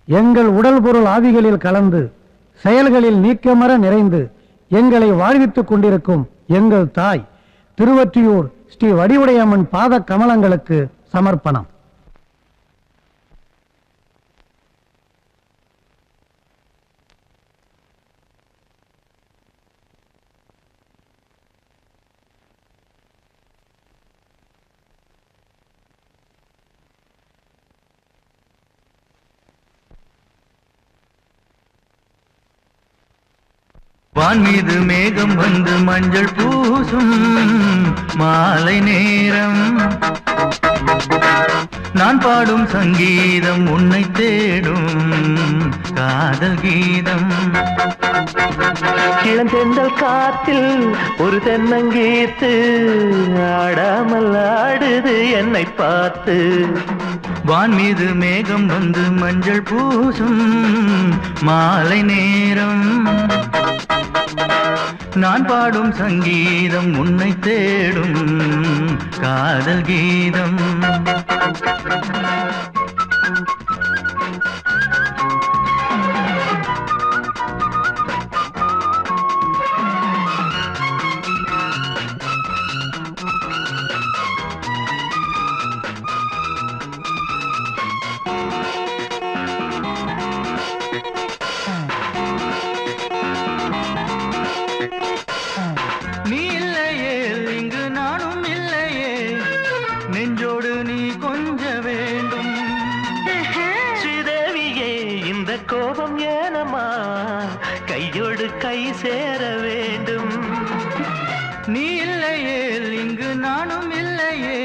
எங்கள் உடல் பொருள் ஆவிகளில் கலந்து செயல்களில் நீக்கமர நிறைந்து எங்களை வாழ்வித்துக் கொண்டிருக்கும் எங்கள் தாய் திருவொற்றியூர் ஸ்ரீ வடிவுடையம்மன் பாத கமலங்களுக்கு சமர்ப்பணம். வான் மீது மேகம் வந்து மஞ்சள் பூசும் மாலை நேரம், நான் பாடும் சங்கீதம் உன்னை தேடும் காதல் கீதம். இளந்தெந்தல் காத்தில் ஒரு தென்னங்கீத்து ஆடாமல் ஆடுது என்னை பார்த்து. வான் மீது மேகம் வந்து மஞ்சள் பூசும் மாலை நேரம், நான் பாடும் சங்கீதம் உன்னை தேடும் காதல் கீதம். கோபம் ஏனமா கையோடு கை சேர வேண்டும். நீ இல்லையே இங்கு நானும் இல்லையே,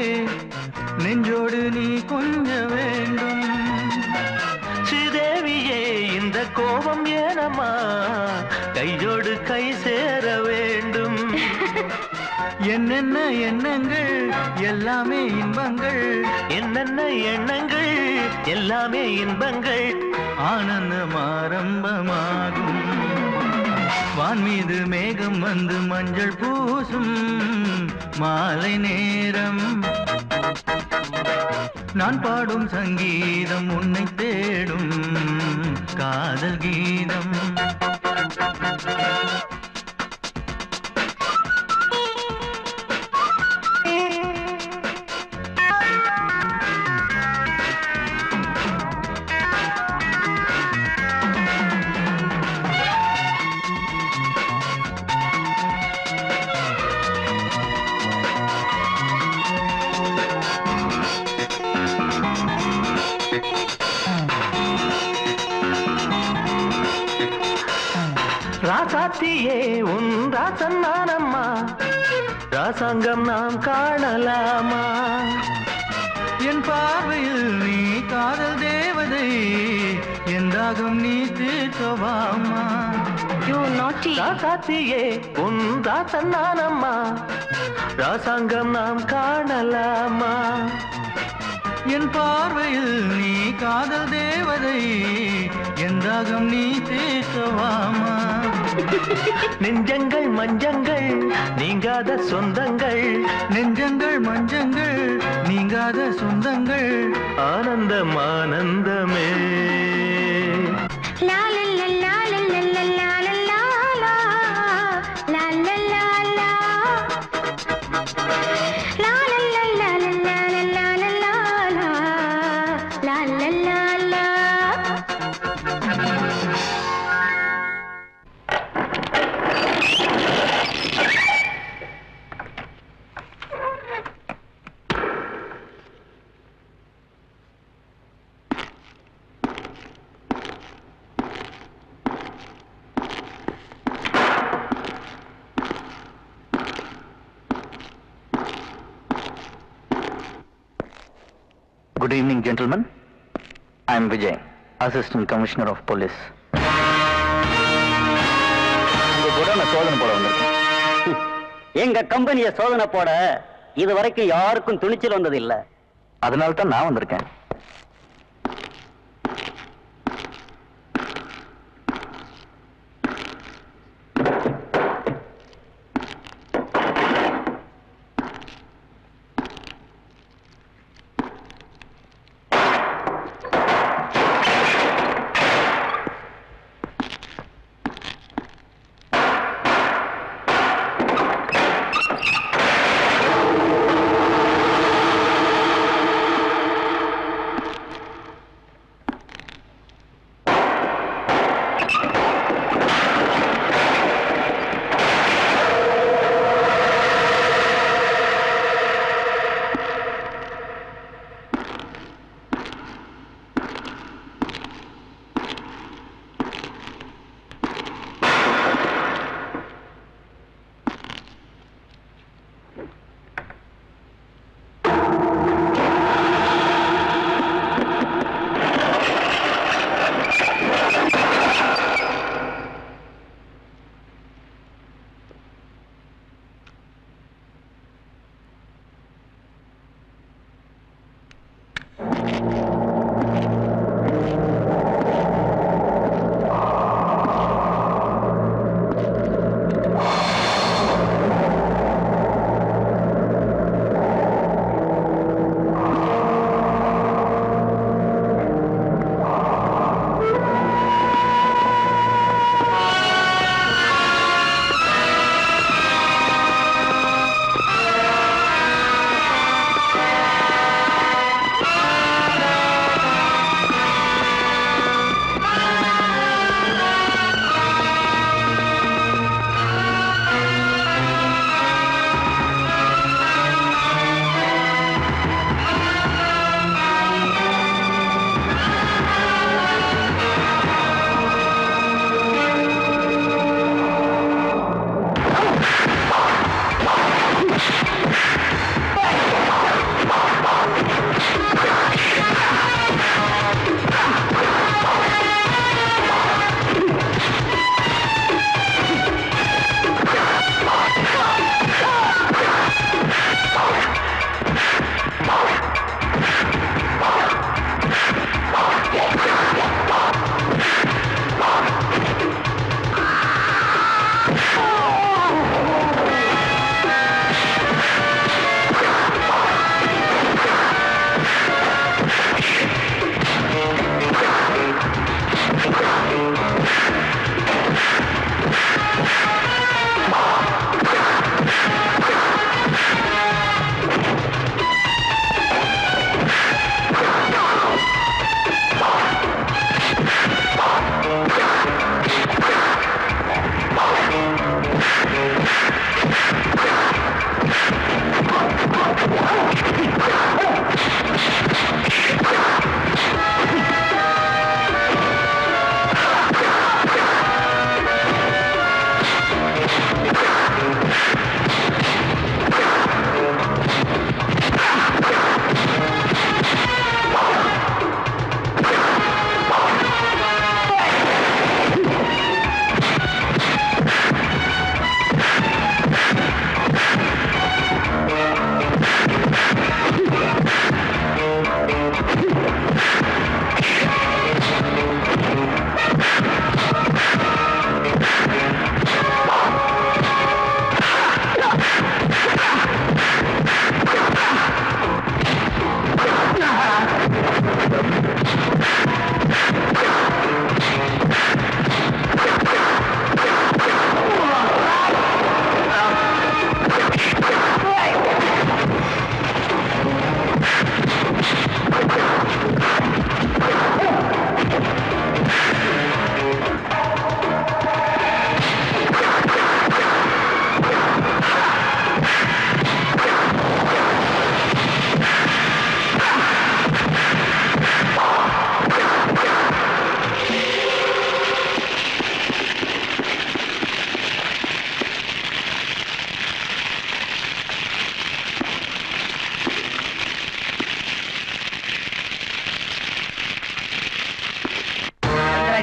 நெஞ்சோடு நீ கொஞ்ச வேண்டும். ஸ்ரீதேவியே இந்த கோபம் ஏனமா கையோடு கை சேர வேண்டும். என்னென்ன எண்ணங்கள் எல்லாமே இன்பங்கள், என்னென்ன எண்ணங்கள் எல்லாமே இன்பங்கள், ஆனந்தம் ஆரம்பமாகும். வான் மீது மேகம் வந்து மஞ்சள் பூசும் மாலை நேரம், நான் பாடும் சங்கீதம் உன்னை தேடும் காதல் கீதம். ராசாத்தியே உன் ராசன் நானம்மா, ராசாங்கம் நாம் காணலாமா. என் பார்வையில் நீ காதல் தேவதை, என் தாகம் நீ தீர்க்கவாமா. ராசாத்தியே உன் ராசன் நானம்மா, ராசாங்கம் நாம் காணலாமா. என் பார்வையில் நீ காதல் தேவதை, என் தாகம் நீ தீர்க்கவாமா. நெஞ்சங்கள் மஞ்சங்கள் நீங்காத சொந்தங்கள், நெஞ்சங்கள் மஞ்சங்கள் நீங்காத சொந்தங்கள், ஆனந்தம் ஆனந்தமே. Good evening, gentlemen. I am Vijay, Assistant Commissioner of Police. சோதனை போட வந்திருக்கேன். எங்க கம்பெனியை சோதனை போட இதுவரைக்கும் யாருக்கும் துணிச்சல் வந்தது இல்ல. அதனால தான் நான் வந்திருக்கேன்.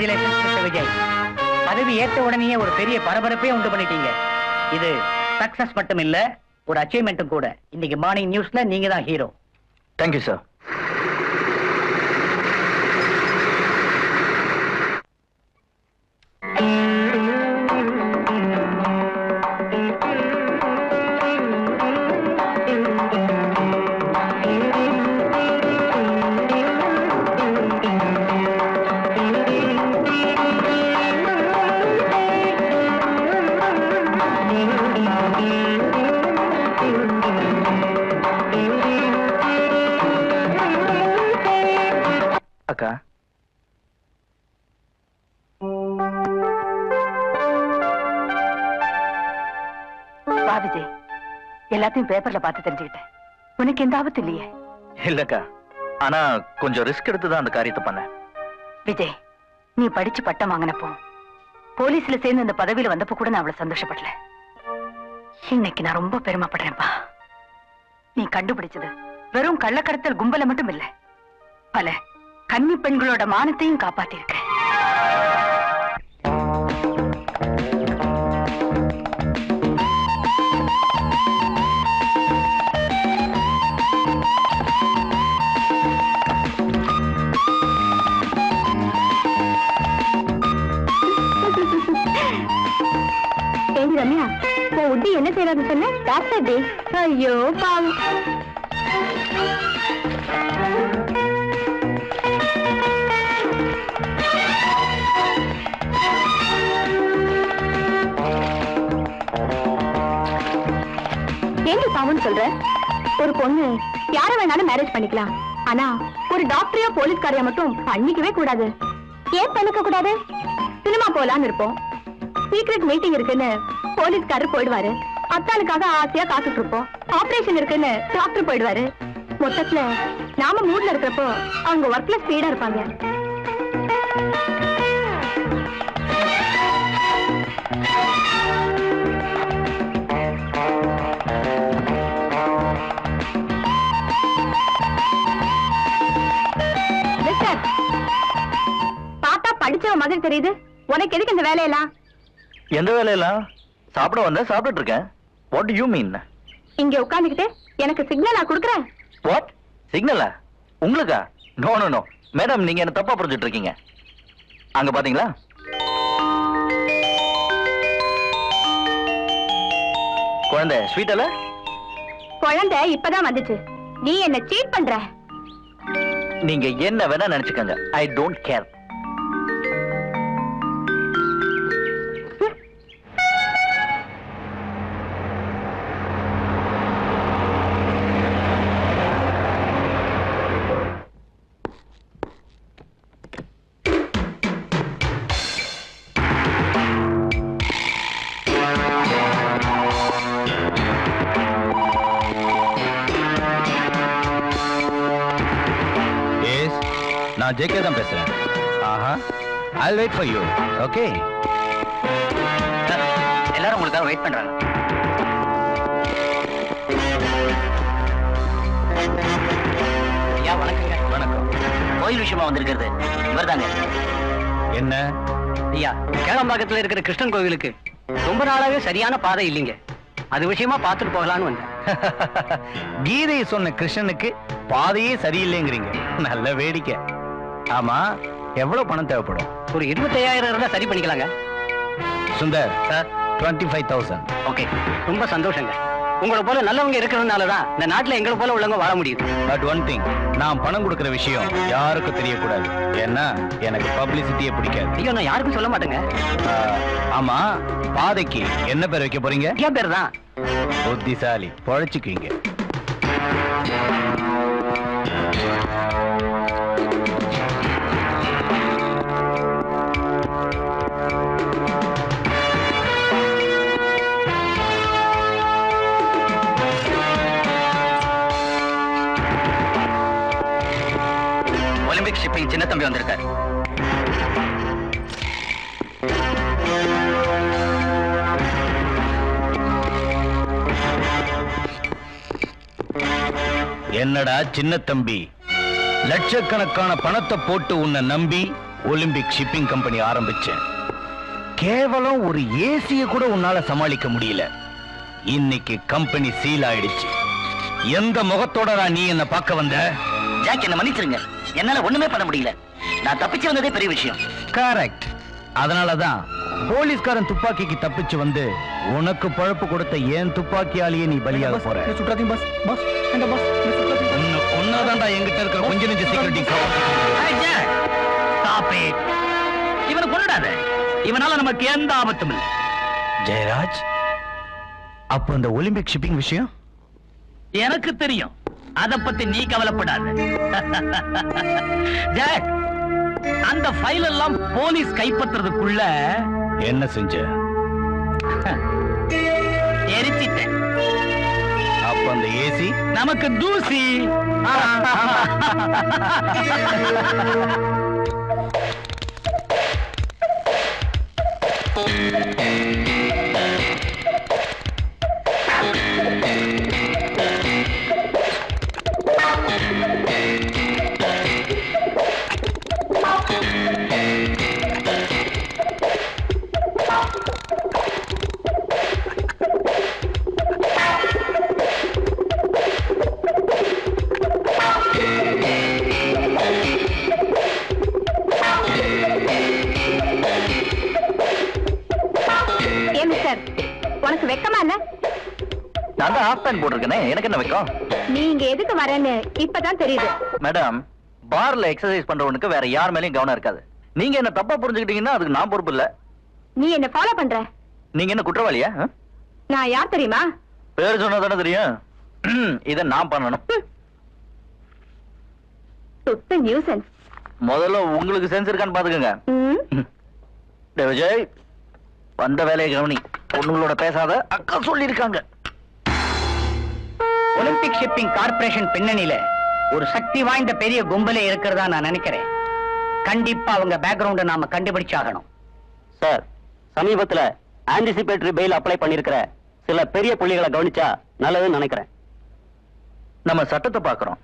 Congratulations mister Vijay. பதவி ஏற்ற உடனேயே ஒரு பெரிய பரபரப்பே உண்டு பண்ணிட்டீங்க. இது சக்சஸ் மட்டும் இல்ல, ஒரு அச்சீவ்மெண்ட்டும் கூட. இன்னைக்கு மார்னிங் நியூஸ்ல நீங்க தான் ஹீரோ. Thank you sir. அக்கா, வா விஜய், எல்லாத்தையும் பேப்பர்ல பார்த்து தெரிஞ்சுக்கிட்டேன். உனக்கு எந்த ஆபத்து இல்லையே? இல்லக்கா, ஆனா கொஞ்சம் ரிஸ்க் எடுத்து தான் அந்த காரியத்தை பண்ணேன். விஜய், நீ படிச்சு பட்டம் வாங்கினப்போ போலீஸ்ல சேர்ந்து அந்த பதவியில வந்தப்போ கூட நான் அவ்வளவு சந்தோஷப்படல. இன்னைக்கு நான் ரொம்ப பெருமைப்படுறேன்ப்பா. நீ கண்டுபிடிச்சது வெறும் கள்ளக்கடத்தல் கும்பல மட்டும் இல்ல, பல கன்னி பெண்களோட மானத்தையும் காப்பாத்திருக்க. ரம்யா, உட்டி என்ன செய்யறாரு சொன்ன? டாக்டர் டே. ஐயோ பாவம். ஏண்டி பாவம்னு சொல்ற? ஒரு பொண்ணு யார வேணாலும் மேரேஜ் பண்ணிக்கலாம், ஆனா ஒரு டாக்டரையோ போலீஸ்காரையா மட்டும் பண்ணிக்கவே கூடாது. ஏன் பண்ணிக்க கூடாது? சினிமா போலான்னு இருப்போம், சீக்ரெட் மீட்டிங் இருக்குன்னு போலீஸ்காரர் போயிடுவாரு, அத்தானுக்காக ஆசையா காத்துட்டு இருப்போம், ஆபரேஷன் இருக்குன்னு டாக்டர் போயிடுவாரு. மொத்தத்துல நாம மூட்ல இருக்கிறப்போ அவங்க ஒர்க்ல ஸ்பீடா இருப்பாங்க. பாத்தா படிச்சவ மாதிரி தெரியுது, உனக்கு எதுக்கு இந்த வேலையெல்லாம்? எந்த வேலையெல்லாம்? சாப்பிட வந்த சாப்பிட்டு இருக்கேன். What do you mean? இங்க உட்கார்ந்துகிட்டு எனக்கு சிக்னல் நான் கொடுக்கறேன். வாட் சிக்னலா? உங்களுக்கா? நோ நோ நோ மேடம், நீங்க என்ன தப்பா புரிஞ்சுட்டு இருக்கீங்க. அங்க பாத்தீங்களா? குழந்தை ஸ்வீட்டல? குழந்தை இப்பதான் வந்துச்சு, நீ என்ன சீட் பண்ற. நீங்க என்ன வேணா நினைச்சுக்கங்க, ஐ டோன்ட் கேர். நான் ஜேகே தான் பேசுறேன். ஆஹா, I'll wait for you. Okay. எல்லாரும் உங்களுக்காக வெயிட் பண்றாங்க. ஐயா வணக்கங்க. வணக்கம். கோயில் விஷயமா வந்திருக்கிறது இவர்தாங்க. என்ன? ஐயா, கேளம்பாக்கத்துல இருக்கிற கிருஷ்ணன் கோவிலுக்கு ரொம்ப நாளாவே சரியான பாதை இல்லைங்க, அது விஷயமா பார்த்துட்டு போகலான்னு வந்தேன். கீதையை சொன்ன கிருஷ்ணனுக்கு பாதையே சரியில்லைங்கிறீங்க, நல்ல வேடிக்கை. ஆமா, எவ்வளவு பணம் தேவைப்படும்? ஒரு 25,000 இருந்தா சரி பண்ணிக்கலாங்க. சுந்தர் சார், 25,000. ஓகே, ரொம்ப சந்தோஷங்க. உங்களை போல நல்லவங்க இருக்கிறதுனால தான் இந்த நாட்டுல எங்களை போல உள்ளவங்க வாழ முடியுது. பட் ஒன் திங், நான் பணம் கொடுக்கிற விஷயம் யாருக்கும் தெரியக்கூடாது. ஏன்னா எனக்கு பப்ளிசிட்டியே பிடிக்காது. ஐயோ, நான் யாருக்கும் சொல்ல மாட்டேங்க. ஆமா, பாதைக்கு என்ன பேர் வைக்க போறீங்க? என் பேர் தான். புத்திசாலி, பொழைச்சுக்குவீங்க. ஒலிம்பிக் ஷிப்பிங் சின்ன தம்பி வந்திருக்காரு. என்னடா சின்ன தம்பி, லட்சக்கணக்கான பணத்தை போட்டு உன்னை நம்பி ஒலிம்பிக் ஷிப்பிங் கம்பெனி ஆரம்பிச்சேன். கேவலம் ஒரு ஏசிய கூட உன்னால சமாளிக்க முடியல. இன்னைக்கு கம்பெனி சீல் ஆயிடுச்சு. எந்த முகத்தோட நீ என்ன பார்க்க வந்த? ஜாக், என்ன மன்னிச்சிருங்க, என்னால ஒண்ணுமே பண்ண முடியல. நான் தப்பிச்சு வந்ததே பெரிய விஷயம். கரெக்ட். அதனாலதான் போலீஸ்காரன் துப்பாக்கிக்கு தப்பிச்சு வந்து உனக்கு பழப்பு கொடுத்த ஏன் துப்பாக்கியாலேயே நீ பலியாக போற. ஒன்னாதான்டா என்கிட்ட இருக்கிற கொஞ்ச நெஞ்ச செக்யூரிட்டி. இவனை கொண்டாத. இவனால நமக்கு எந்த ஆபத்தும் இல்லை. ஜெயராஜ், அப்ப அந்த ஒலிம்பிக் ஷிப்பிங் விஷயம் எனக்கு தெரியும். அத பத்தி நீ கவலைப்படாத. ஜாக், அந்த ஃபைல் எல்லாம் போலீஸ் கைப்பற்றுறதுக்குள்ள என்ன செஞ்ச? எரிச்சிட்டேன். அப்ப அந்த ஏசி நமக்கு தூசி. உனக்கு வெக்கமா இல்ல? நான் தான் ஆஃப் பேண்ட் போட்டிருக்கேனே, எனக்கு என்ன வெக்கம்? நீங்க எதுக்கு வரேன்னு இப்பதான் தெரியுது. மேடம், பார்ல எக்ஸசைஸ் பண்றவனுக்கு வேற யார் மேலயும் கவனம் இருக்காது. நீங்க என்ன தப்பா புரிஞ்சுக்கிட்டீங்கன்னா அதுக்கு நான் பொறுப்பு இல்ல. நீ என்ன ஃபாலோ பண்ற? நீங்க என்ன குற்றவாளியா? நான் யார் தெரியுமா? பேர் சொன்னா தானே தெரியும். இத நான் பண்ணணும். சுத்த நியூசன்ஸ். முதல்ல உங்களுக்கு சென்ஸ் இருக்கான்னு பாத்துக்கங்க. டேய் விஜய், வந்த வேலையை கவனி. பொண்ணுங்களோட பேசாத, அக்கா சொல்லிருக்காங்க. ஒலிம்பிக் ஷிப்பிங் கார்ப்பரேஷன் பின்னணியில ஒரு சக்தி வாய்ந்த பெரிய கும்பலே இருக்கிறதா நான் நினைக்கிறேன். கண்டிப்பா அவங்க பேக்ரவுண்ட நாம கண்டுபிடிச்சாகணும். சார், சமீபத்துல ஆன்டிசிபேட்டரி பெயில் அப்ளை பண்ணிருக்கிற சில பெரிய புள்ளிகளை கவனிச்சா நல்லதுன்னு நினைக்கிறேன். நம்ம சட்டத்தை பாக்குறோம்,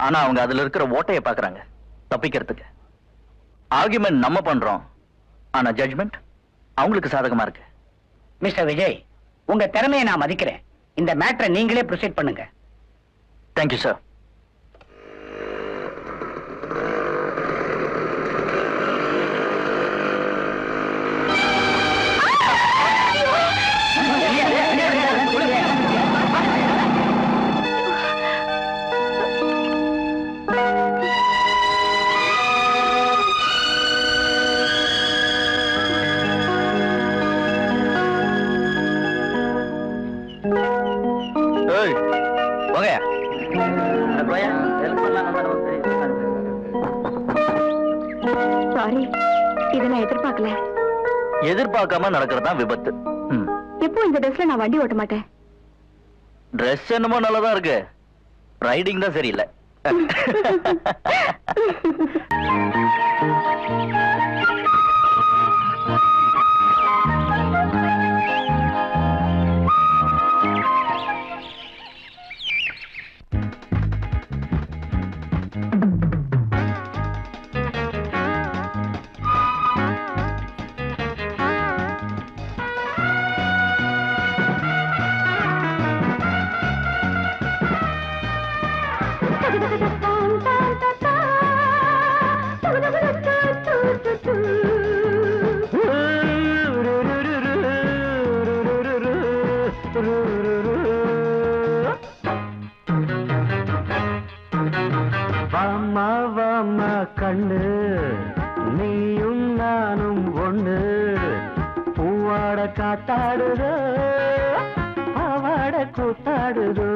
ஆனா அவங்க அதுல இருக்கிற ஓட்டையை பாக்குறாங்க தப்பிக்கிறதுக்கு. ஆர்குமெண்ட் நம்ம பண்றோம், ஆனா ஜட்ஜ்மெண்ட் அவங்களுக்கு சாதகமா இருக்கு. மிஸ்டர் விஜய், உங்க திறமையை நான் மதிக்கிறேன். இந்த மேட்டரை நீங்களே ப்ரொசீட் பண்ணுங்க. Thank you sir. சாரி, இதை நான் எதிர்பார்க்கல. எதிர்பார்க்காம நடக்கிறதா விபத்து. எப்போ இந்த ட்ரெஸ்ல நான் வண்டி ஓட்ட மாட்டேன். ட்ரெஸ் என்னமோ நல்லதா இருக்கு, ரைடிங் தான் சரியில்லை. வாமா வாமா கண்ணு, நீயும் நானும் ஒண்ணு. பூவாட காத்தாடுதோ, பாவாட கூத்தாடுதோ.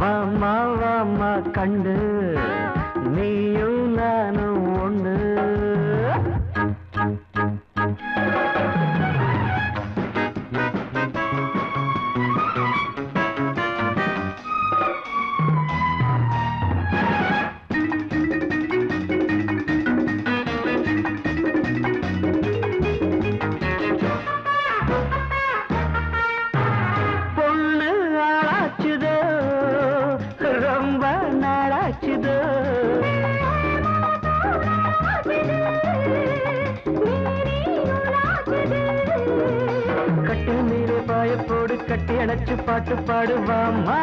வாமா வாமா கண்டு, நீயும் நானும் ஒண்ணு. கட்டி அணைச்சு பாட்டு பாடுவாமா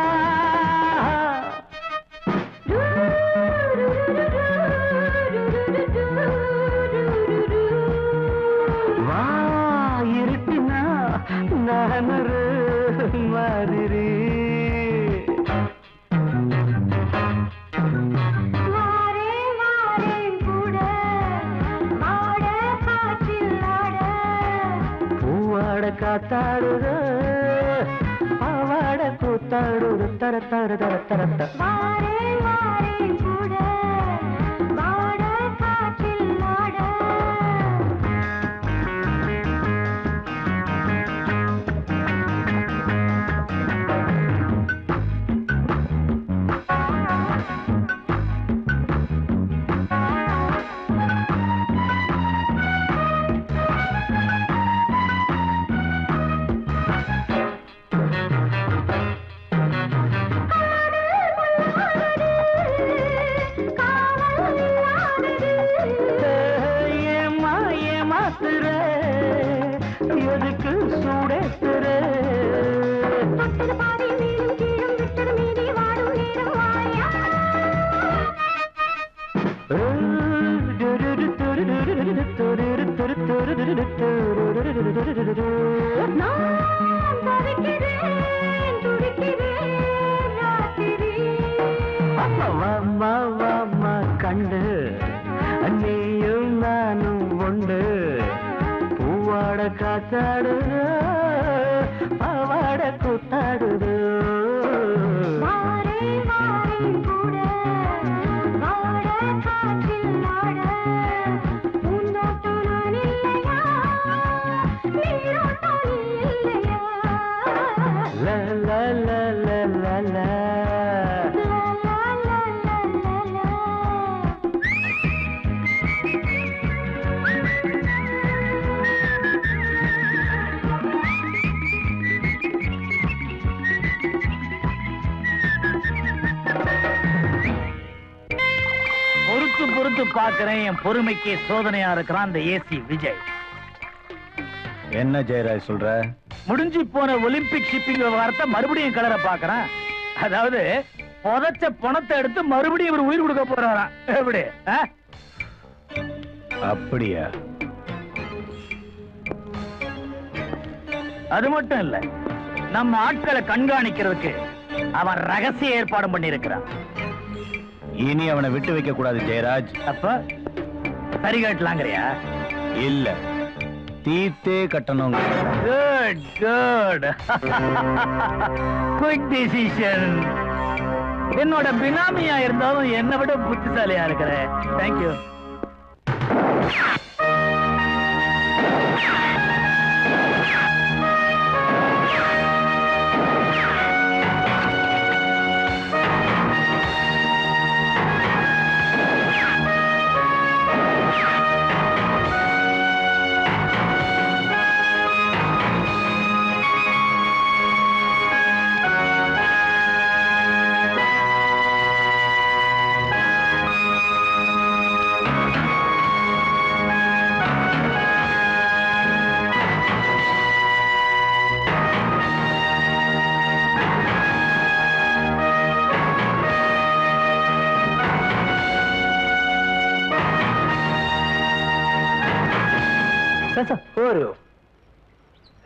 வா இருட்டினா நானரு மாதிரி காத்தாடுற பாவாட கூத்தாடுற தர தர தர தர எதுக்கு சூடேத்துற கண்டு நீயும் நானும் ஒன்று பூவாட காத்தாடுது பாவாட கூத்தாடுது பொறுத்து பார்க்கிறேன். என் பொறுமைக்கு சோதனையா இருக்கிறான் அந்த ஏசி விஜய். என்ன ஜெயராஜ் சொல்ற? முடிஞ்சு போன ஒலிம்பிக் ஷிப்பிங் விவகாரத்தை மறுபடியும் கலர பாக்குறேன். அதாவது புதைச்ச பணத்தை எடுத்து மறுபடியும் இவர் உயிர் கொடுக்க போறாராம். எப்படி? அப்படியா? அது மட்டும் இல்ல, நம்ம ஆட்களை கண்காணிக்கிறதுக்கு அவன் ரகசிய ஏற்பாடு பண்ணி இருக்கிறான். இனி அவனை விட்டு வைக்க கூடாது ஜெயராஜ். அப்ப சரி கட்டலாங்கிறியா? இல்ல, தீர்த்தே கட்டணும். Good good, quick decision. என்னோட பினாமியா இருந்தாலும் என்னை விட புத்திசாலியா இருக்கிற. Thank you.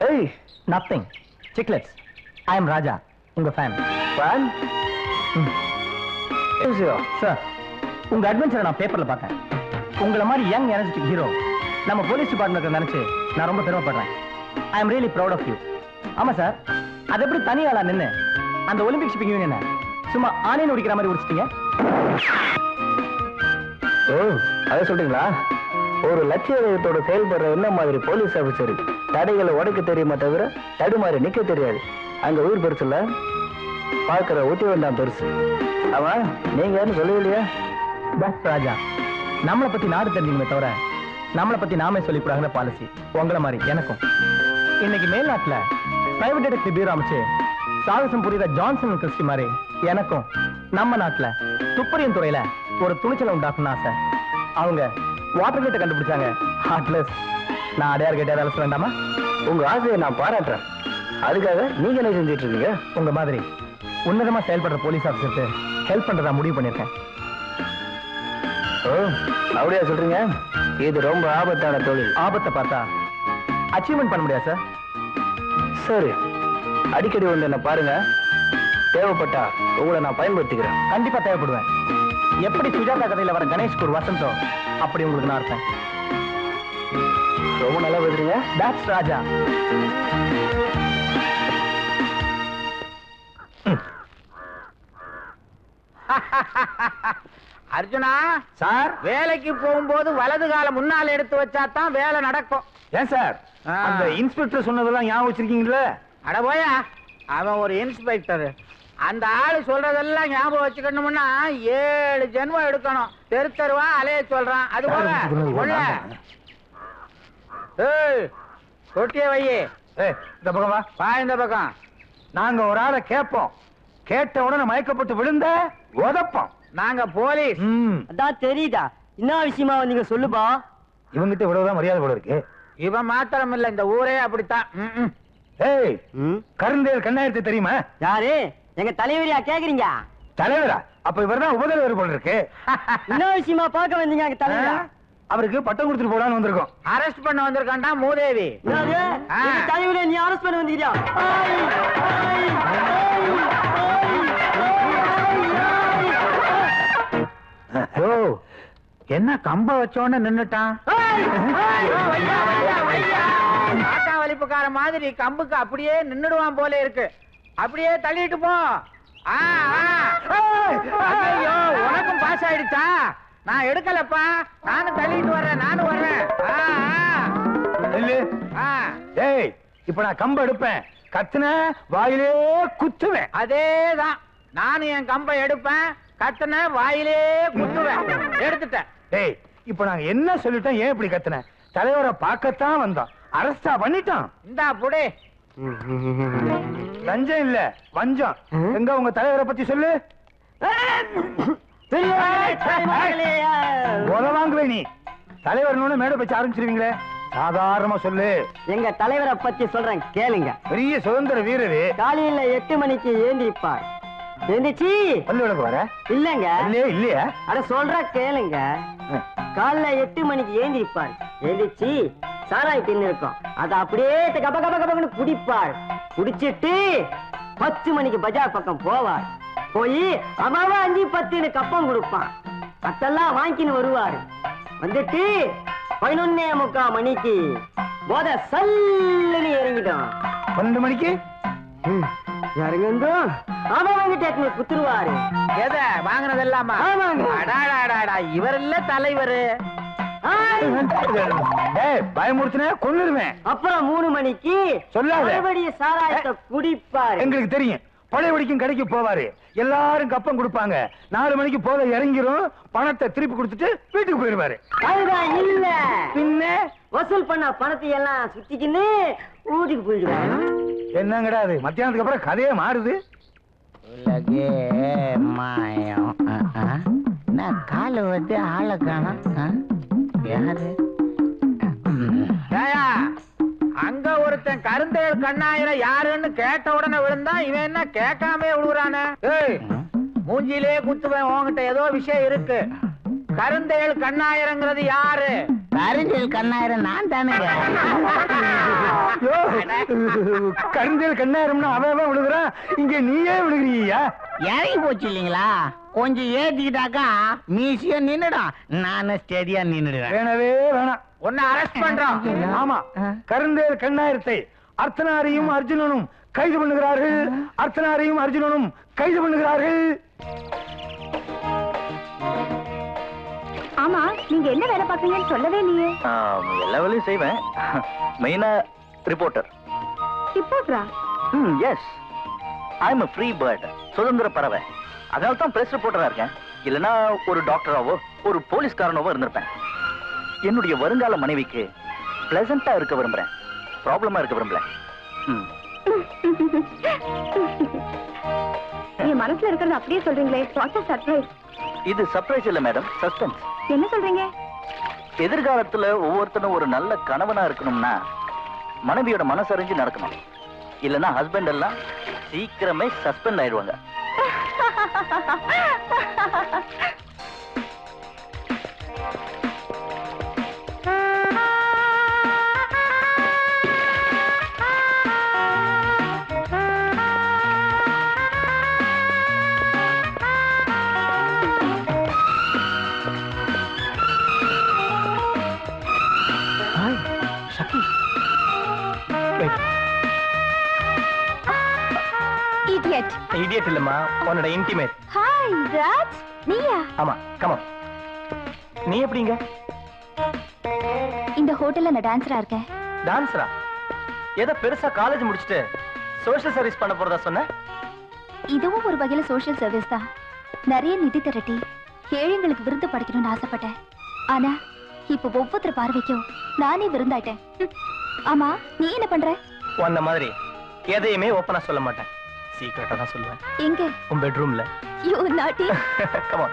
Hey, nothing. Chicklets. I am Raja. உங்க fan. Fan? Sir, உங்க அட்வென்ச்சரை நான் பேப்பர்ல பார்த்தேன். உங்களை மாதிரி யங் எனர்ஜெட்டிக் ஹீரோ நம்ம போலீஸ் டிபார்ட்மெண்ட்ல நினைச்சு நான் ரொம்ப பெருமைப்படுறேன். I am really proud of you. ஆமா சார், அது எப்படி தனியாளா நின்னு அந்த ஒலிம்பிக் ஷிப்பிங் யூனியனை சும்மா ஆணையை உடிக்கிற மாதிரி உடிச்சிட்டீங்க? ஓ, அதை சொல்றீங்களா? ஒரு லட்சியத்தோட செயல்படுற என்ன மாதிரி போலீஸ் ஆபீசர் தடைகளை உடைக்க தெரியுமா தவிர தடுமாறி நிக்க தெரியாது. அங்க உயிர் பெருசுல பாக்குற ஊட்டி வேண்டாம் பெருசு. அவன் நீங்க சொல்லவே இல்லையா? பஸ் ராஜா, நம்மளை பத்தி நாடு தெரிஞ்சுக்கணுமே தவிர நம்மளை பத்தி நாமே சொல்லிக்கூடாதுங்கிற பாலிசி உங்களை மாதிரி எனக்கும். இன்னைக்கு மேல்நாட்டுல பிரைவேட் டிடெக்டிவ் பியூரோ அமைச்சு சாகசம் புரியுற ஜான்சன் கிறிஸ்டி மாதிரி எனக்கும் நம்ம நாட்டுல துப்பறியும் துறையில ஒரு துணிச்சலை உண்டாக்கணும் ஆசை. அவங்க வாட்டர் கேட்டை கண்டுபிடிச்சாங்க. ஹார்ட்லெஸ். நான் அடையார் கேட்டே வேலை சொல்ல வேண்டாமா? உங்க ஆசையை நான் பாராட்டுறேன். அதுக்காக நீங்க என்ன செஞ்சிட்டு இருக்கீங்க? உங்க மாதிரி உன்னதமா செயல்படுற போலீஸ் ஆபீசருக்கு ஹெல்ப் பண்றதா முடிவு பண்ணிருக்கேன். ஓ, அப்படியா சொல்றீங்க? இது ரொம்ப ஆபத்தான தொழில். ஆபத்தை பார்த்தா அச்சீவ்மெண்ட் பண்ண முடியாது சார். சரி, அடிக்கடி வந்து என்ன பாருங்க. தேவைப்பட்டா உங்களை நான் பயன்படுத்திக்கிறேன். கண்டிப்பா தேவைப்படுவேன். எப்படி சுஜாதா கதையில வர கணேஷ்க்கு ஒரு வசந்தோ அப்படி உங்களுக்கு நான் இருப்பேன். ரொம்ப நல்லா பேசுறீங்க. டாக்ஸ் ராஜா. அர்ஜுனா சார், வேலைக்கு போகும்போது வலது கால முன்னால எடுத்து வச்சாதான் வேலை நடக்கும். ஏன் சார் அந்த இன்ஸ்பெக்டர் சொன்னதெல்லாம் ஞாபகம் வச்சிருக்கீங்களா? அட போயா, அவன் ஒரு இன்ஸ்பெக்டர். அந்த ஆளு சொல்றதெல்லாம் ஞாபகம் வச்சுக்கணும்னா 7 ஜென்மம் எடுக்கணும். தெரு தெருவா அலைய சொல்றான். அது போல தொட்டிய வையே. இந்த பக்கம் வா. வா இந்த பக்கம். நாங்க ஒரு ஆளை கேட்போம். கேட்ட உடனே மயக்கப்பட்டு விழுந்த உதப்போம். நாங்க போலீஸ். அதான் தெரியுதா? என்ன விஷயமா நீங்க சொல்லுப்பா. இவங்கிட்ட இவ்வளவுதான் மரியாதை போல இருக்கு. இவன் மாத்திரம் இல்ல, இந்த ஊரே அப்படித்தான். ஏய், கருந்தேல் கண்ணாயிரத்தை தெரியுமா? யாரு? எங்க தலைவரியா கேக்குறீங்க? தலைவரா? அப்ப இவர்தான் உபதலைவர் போல இருக்கு. என்ன விஷயமா பார்க்க வந்தீங்க எங்க தலைவரா? அவருக்கு பட்டம் கொடுத்துட்டு போலான்னு வந்திருக்கோம். அரெஸ்ட் பண்ண வந்திருக்கான்டா மூதேவி. தலைவரே, நீ அரெஸ்ட் பண்ண வந்தீங்க? ஓ, என்ன கம்ப வச்சோன்னு நின்னுட்டான்? காக்கா வலிப்புக்கார மாதிரி கம்புக்கு அப்படியே நின்னுடுவான் போல இருக்கு. அப்படியே தள்ளிட்டு போ. ஐயோ, உனக்கும் பாஸ் ஆயிடுச்சா? நான் எடுக்கலப்பா. நானும் தள்ளிட்டு வர்றேன். நானும் வர்றேன். ஏய், இப்ப நான் கம்ப எடுப்பேன். கத்துன வாயிலே குத்துவேன். அதேதான், நானும் என் கம்பை எடுப்பேன். கத்துன வாயிலே குத்துவேன். எடுத்துட்டேன். ஏய், இப்ப நாங்க என்ன சொல்லிட்டோம்? ஏன் இப்படி கத்துன? தலைவரை பார்க்கத்தான் வந்தோம். அரஸ்டா பண்ணிட்டோம். இந்தா புடி. லஞ்சம் இல்ல, வஞ்சம். எங்க உங்க தலைவரை பத்தி சொல்லு. வாங்குவே நீ தலைவர் மேடை பச்சு ஆரம்பிச்சிருவீங்களே. சாதாரணமா சொல்லு. எங்க தலைவரை பத்தி சொல்றேன் கேளுங்க. பெரிய சுதந்திர வீரரு. காலையில 8 மணிக்கு ஏந்திரிப்பார். எந்திரிச்சு பல்லு விளக்கு வர இல்லங்க. இல்லையா? அட சொல்ற கேளுங்க. காலைல 8 மணிக்கு ஏந்திரிப்பார். எந்திரிச்சு சாராய் தின்னு இருக்கும். அத அப்படியே கப கப கபன்னு குடிப்பார். குடிச்சிட்டு 10 மணிக்கு பஜார் பக்கம் போவார். போய் அம்மாவா 5 10 கப்பம் கொடுப்பான். அதெல்லாம் வாங்கின்னு வருவாரு. வந்துட்டு 11:45 மணிக்கு போத சல்லுன்னு இறங்கிடும். 12 மணிக்கு இறங்கும். ஆமா வாங்கிட்டு குத்துருவாரு. எத வாங்கினது இல்லாம? இவர் இல்ல தலைவர். பயமுறுத்தின கொன்னுருவேன். அப்புறம் 3 மணிக்கு சொல்லாத. மறுபடியும் சாராயத்தை குடிப்பாரு. எங்களுக்கு தெரியும். பழையபடிக்கும் கடைக்கு போவாரு. எல்லாரும் கப்பம் கொடுப்பாங்க. 4 மணிக்கு போத இறங்கிரும். பணத்தை திருப்பி கொடுத்துட்டு வீட்டுக்கு போயிருவாரு. அதுதான் இல்ல. பின்ன வசூல் பண்ண பணத்தை எல்லாம் சுத்திக்கின்னு ஊட்டிக்கு போயிடுவாங்க. என்னங்கடா அது? மத்தியானத்துக்கு அப்புறம் கதையே மாறுது. உலகே மாயம். நான் கால வந்து ஆளை காணோம். யாரு? அங்க ஒருத்தன் கருந்தேல் கண்ணாயிரம் யாருன்னு கேட்ட உடனே விழுந்தா, இவன் என்ன கேட்காம விழுறானே? மூஞ்சிலே குத்துவேன். உங்ககிட்ட ஏதோ விஷயம் இருக்கு. கருந்தேல் கண்ணாயிரங்கிறது யாரு? கருந்தேல் கண்ணாயிரம் நான் தானே. கருந்தேல் கண்ணாயிரம்னா அவன் விழுகுறான். இங்க நீயே விழுகிறீயா? இறங்கி போச்சு இல்லீங்களா? கொஞ்சம் ஏத்திக்கிட்டாக்கா மீசியா நின்னுடும். நானும் ஸ்டேடியா நின்னுடுவேன். வேணவே வேணாம். உன்னை அரெஸ்ட் பண்றோம். ஆமா, கருந்தேல் கண்ணாயிரத்தை அர்த்தனாரியும் அர்ஜுனனும் கைது பண்ணுகிறார்கள். அர்த்தனாரியும் அர்ஜுனனும் கைது பண்ணுகிறார்கள். ஆமா, நீங்க என்ன வேலை பாக்குறீங்கன்னு சொல்லவே இல்லையே. எல்லா வேலையும் செய்வேன். மெயினா ரிப்போர்ட்டர். ரிப்போர்ட்டரா? Yes, I am a free bird. சுதந்திர பறவை. அதனால தான் பிரஸ் ரிப்போர்ட்டரா இருக்கேன். இல்லனா ஒரு டாக்டராவோ ஒரு போலீஸ்காரனாவோ இருந்திருப்பேன். என்னுடைய வருங்கால மனைவிக்கு பிளசண்டா இருக்க விரும்புறேன். ப்ராப்ளமா இருக்க விரும்பல. என் மனசுல இருக்கிறது அப்படியே சொல்றீங்களே. What a surprise. இது சர்ப்ரைஸ் இல்ல மேடம், சஸ்பென்ஸ். என்ன சொல்றீங்க? எதிர்காலத்துல ஒவ்வொருத்தனும் ஒரு நல்ல கணவனா இருக்கணும்னா மனைவியோட மனசறிஞ்சு நடக்கணும். இல்லைன்னா ஹஸ்பண்ட் எல்லாம் சீக்கிரமே சஸ்பெண்ட் ஆயிடுவாங்க. Idiot. இடியட் இல்லம்மா, உன்னோட இன்டிமேட். Hi, Raj. நீயா? ஆமா, கம். நீ எப்படிங்க? இந்த ஹோட்டல்ல நான் டான்சரா இருக்கேன். டான்ஸரா? ஏதோ பெருசா காலேஜ் முடிச்சிட்டு சோஷியல் சர்வீஸ் பண்ண போறதா சொன்ன? இதுவும் ஒரு வகையில சோஷியல் சர்வீஸ் தான். நிறைய நிதி திரட்டி ஏழைங்களுக்கு விருந்து படைக்கணும்னு ஆசைப்பட்டேன். ஆனா இப்ப ஒவ்வொருத்தர் பார்வைக்கும் நானே விருந்தாயிட்டேன். ஆமா, நீ என்ன பண்ற? உன்ன மாதிரி எதையுமே ஓப்பனா சொல்ல மாட்டேன். சீக்கிரட்டா தான் சொல்லுவேன். எங்க? உன் பெட்ரூம்ல. You naughty. Come on.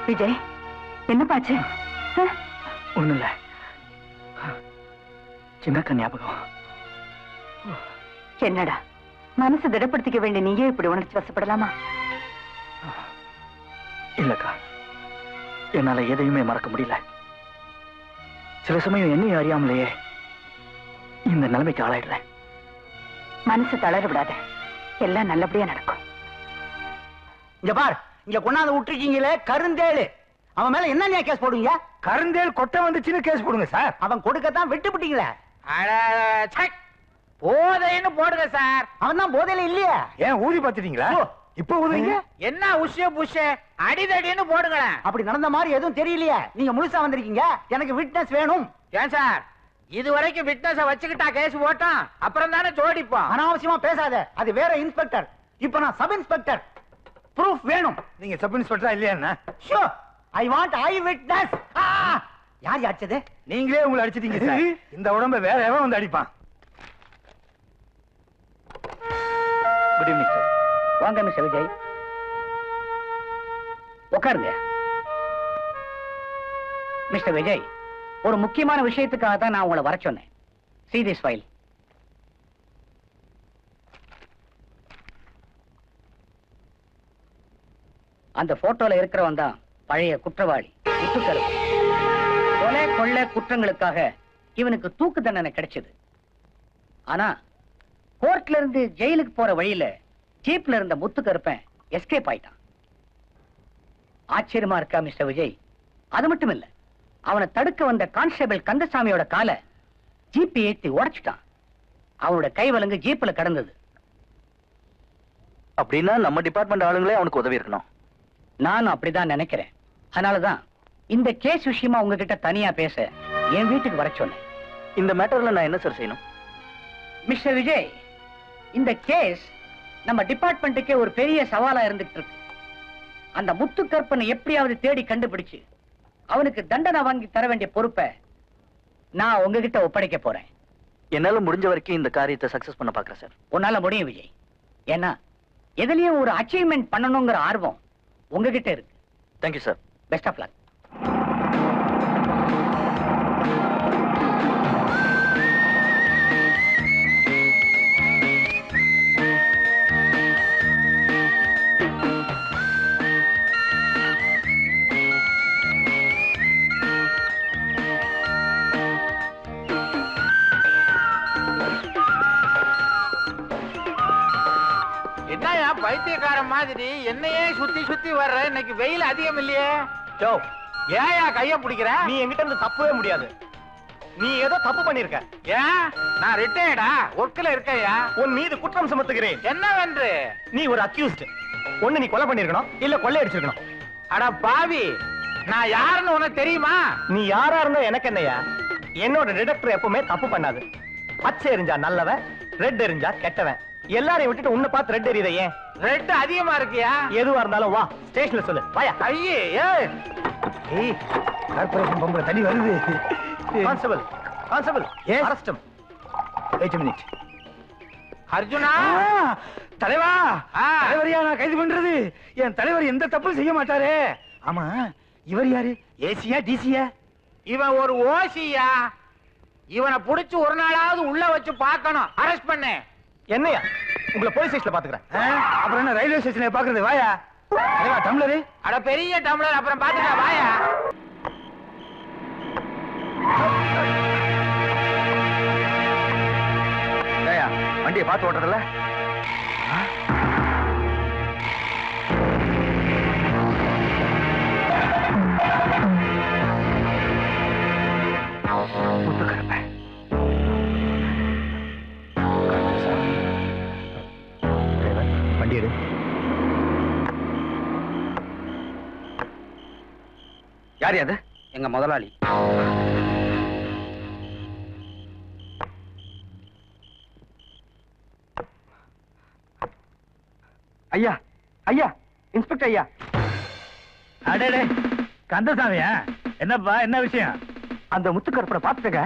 Vijay, என்ன பாச்சு? ஒண்ணும் இல்ல, சின்னக்க ஞாபகம். என்னடா மனசு திடப்படுத்திக்க வேண்டிய நீயே இப்படி உணர்ச்சி வசப்படலாமா? இல்லக்கா, என்னால எதையுமே மறக்க முடியல. சில சமயம் என்னையும் அறியாமலேயே இந்த நிலைமைக்கு ஆளாயிடுறேன். மனசு தளர விடாத, எல்லாம் நல்லபடியா நடக்கும். இங்க பார், இங்க கொண்டாந்து விட்டுருக்கீங்களே கருந்தேளு, அவன் மேல என்ன கேஸ் போடுவீங்க? கருந்தேல் கொட்டை வந்துச்சுன்னு கேஸ் போடுங்க சார். அவன் கொடுக்கத்தான் விட்டுப்பிட்டீங்களே. போதைன்னு போடுங்க சார். அவன் தான் போதையில இல்லையா? ஏன் ஊதி பாத்துட்டீங்களா? இப்ப ஊதுவீங்க? என்ன உஷ புஷ அடிதடின்னு போடுங்களேன். அப்படி நடந்த மாதிரி எதுவும் தெரியலையே. நீங்க முழுசா வந்திருக்கீங்க, எனக்கு விட்னஸ் வேணும். ஏன் சார், இது வரைக்கும் விட்னஸ வச்சுக்கிட்டா கேஸ் போட்டோம், அப்புறம் தானே ஜோடிப்போம். அனாவசியமா பேசாத, அது வேற இன்ஸ்பெக்டர், இப்ப நான் சப் இன்ஸ்பெக்டர். ப்ரூஃப் வேணும். நீங்க சப் இன்ஸ்பெக்டரா இல்லையா? Sure, I want I witness. யார் அடிச்சது? நீங்களே உங்களை அடிச்சிட்டீங்க சார். இந்த உடம்ப வேற எவன் வந்து அடிப்பான்? Good evening sir. வாங்க மிஸ்டர் விஜய், உட்காருங்க. மிஸ்டர் விஜய், ஒரு முக்கியமான விஷயத்துக்காக தான் நான் உங்களை வர சொன்னேன். See this file. அந்த போட்டோல இருக்கிறவன் தான் பழைய குற்றவாளி முத்துக்கருப்பு. கொலை கொள்ளை குற்றங்களுக்காக இவனுக்கு தூக்கு தண்டனை கிடைச்சது. ஆனா கோர்ட்ல இருந்து ஜெயிலுக்கு போற வழியில ஜீப்ல இருந்த முத்துக்கருப்பன் எஸ்கேப் ஆயிட்டான். ஆச்சரியமா இருக்கா மிஸ்டர் விஜய்? அது மட்டும் இல்ல, அவனை தடுக்க வந்த கான்ஸ்டபிள் கந்தசாமியோட காலை ஜீப் ஏத்தி உடைச்சிட்டான். அவனோட கைவலங்கு ஜீப்ல கடந்தது. அப்படின்னா நம்ம டிபார்ட்மெண்ட் ஆளுங்களே அவனுக்கு உதவி இருக்கணும். நானும் அப்படிதான் நினைக்கிறேன். அதனாலதான் இந்த கேஸ் விஷயமா உங்ககிட்ட தனியா பேச என் வீட்டுக்கு வர சொன்னேன். இந்த மேட்டர்ல நான் என்ன சார் செய்யணும்? மிஸ்டர் விஜய், இந்த கேஸ் நம்ம டிபார்ட்மெண்ட்டுக்கே ஒரு பெரிய சவாலா இருந்துட்டு இருக்கு. அந்த முத்துக்கருப்பனை எப்படியாவது தேடி கண்டுபிடிச்சு அவனுக்கு தண்டனை வாங்கி தர வேண்டிய பொறுப்பை நான் உங்ககிட்ட ஒப்படைக்க போறேன். என்னால முடிஞ்ச வரைக்கும் இந்த காரியத்தை சக்சஸ் பண்ண பாக்குறேன் சார். உன்னால முடியும் விஜய். ஏன்னா எதுலயும் ஒரு அச்சீவ்மெண்ட் பண்ணணுங்கிற ஆர்வம் உங்ககிட்ட இருக்கு. Thank you sir. Best of luck. என்னையா பைத்தியக்காரன் மாதிரி என்னையே சுத்தி சுத்தி வர்ற? இன்னைக்கு வெயில் அதிகம் இல்லையே? ஏயா கைய பிடிக்கிற? நீ என்கிட்ட இருந்து தப்பவே முடியாது. நீ ஏதோ தப்பு பண்ணிருக்க. ஏன்? நான் ரிட்டையர்டா ஒர்க்ல இருக்கேயா. உன் மீது குற்றம் சுமத்துகிறேன். என்னவென்று? நீ ஒரு அக்யூஸ்ட். ஒண்ணு நீ கொலை பண்ணிருக்கணும் இல்ல கொள்ளை அடிச்சிருக்கணும். அட பாவி, நான் யாருன்னு உனக்கு தெரியுமா? நீ யாரா இருந்தா எனக்கு என்னையா? என்னோட டிடெக்டர் எப்பவுமே தப்பு பண்ணாது. பச்சை எரிஞ்சா நல்லவன், ரெட் எரிஞ்சா கெட்டவன். எல்லாரையும் விட்டுட்டு உன்னை பார்த்து ரெட் எரியுத ஏன்? ரெட் அதிகமா இருக்கியா? எதுவா இருந்தாலும் வா, ஸ்டேஷன்ல சொல்லு. வாயா. ஐயே, ஏய், ஏய், கார்ப்பரேஷன் பம்புல தண்ணி வருது. Constable, constable, arrest him. Wait a minute. அர்ஜுனா, தலைவா, ஆ. தலைவரையா நான் கைது பண்றது? என் தலைவர் எந்த தப்பும் செய்ய மாட்டாரே. ஆமா, இவர் யாரு? ஏசியா டிசியா? இவன் ஒரு ஓசியா. இவனை புடிச்சு ஒரு நாளாவது உள்ள வச்சு பார்க்கணும். அரெஸ்ட் பண்ணு. என்னையா? உங்களை போலீஸ் ஸ்டேஷன்ல பாத்துக்கிறேன். அப்புறம் என்ன ரயில்வே ஸ்டேஷன்ல பாக்குறது? வாயா. தலைவா, டம்ளரு. அட பெரிய டம்ளர், அப்புறம் பாத்துக்கலாம். வாயா. வண்டியை பார்த்து ஓட்டுறதுல வண்டி எடு. யார் அது? எங்க முதலாளி. ஐயா, ஐயா, இன்ஸ்பெக்டர் ஐயா. அடடே, கந்தசாமியா? என்னப்பா, என்ன விஷயம்? அந்த முத்துக்கருப்பனை பார்த்துட்டங்க.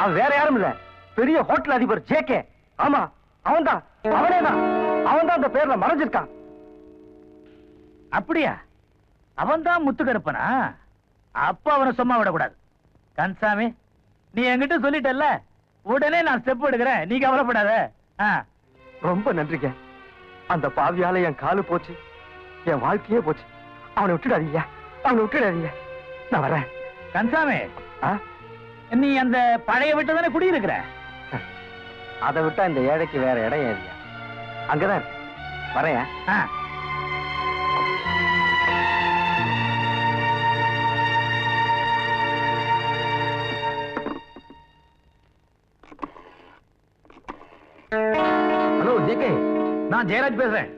அவன் வேற யாரும் இல்ல, பெரிய ஹோட்டல் அதிபர் ஜேகே. ஆமா, அவன்தான், அவனேதான். அவன்தான் அந்த பேர்ல மறைஞ்சிருக்கான். அப்படியா? அவன்தான் முத்துக்கருப்பனா? அப்ப அவனை சும்மா விடக்கூடாது. கந்தசாமி, நீ என்கிட்ட சொல்லிட்டல்ல, உடனே நான் ஸ்டெப் எடுக்கிறேன். நீ கவலைப்படாத. ரொம்ப நன்றிங்க. அந்த பாவியால என் காலு போச்சு, என் வாழ்க்கையே போச்சு. அவனை விட்டுடாதீங்க, அவனை விட்டுடாதீங்க. நான் வரேன். கந்தசாமி, நீ அந்த பழைய வீட்டை தானே குடியிருக்கிற? அதை விட்டா இந்த ஏழைக்கு வேற இடம் ஏறியா? அங்கதான் வரையா. ஹலோ ஜேகே, நான் ஜெயராஜ் பேசுறேன்.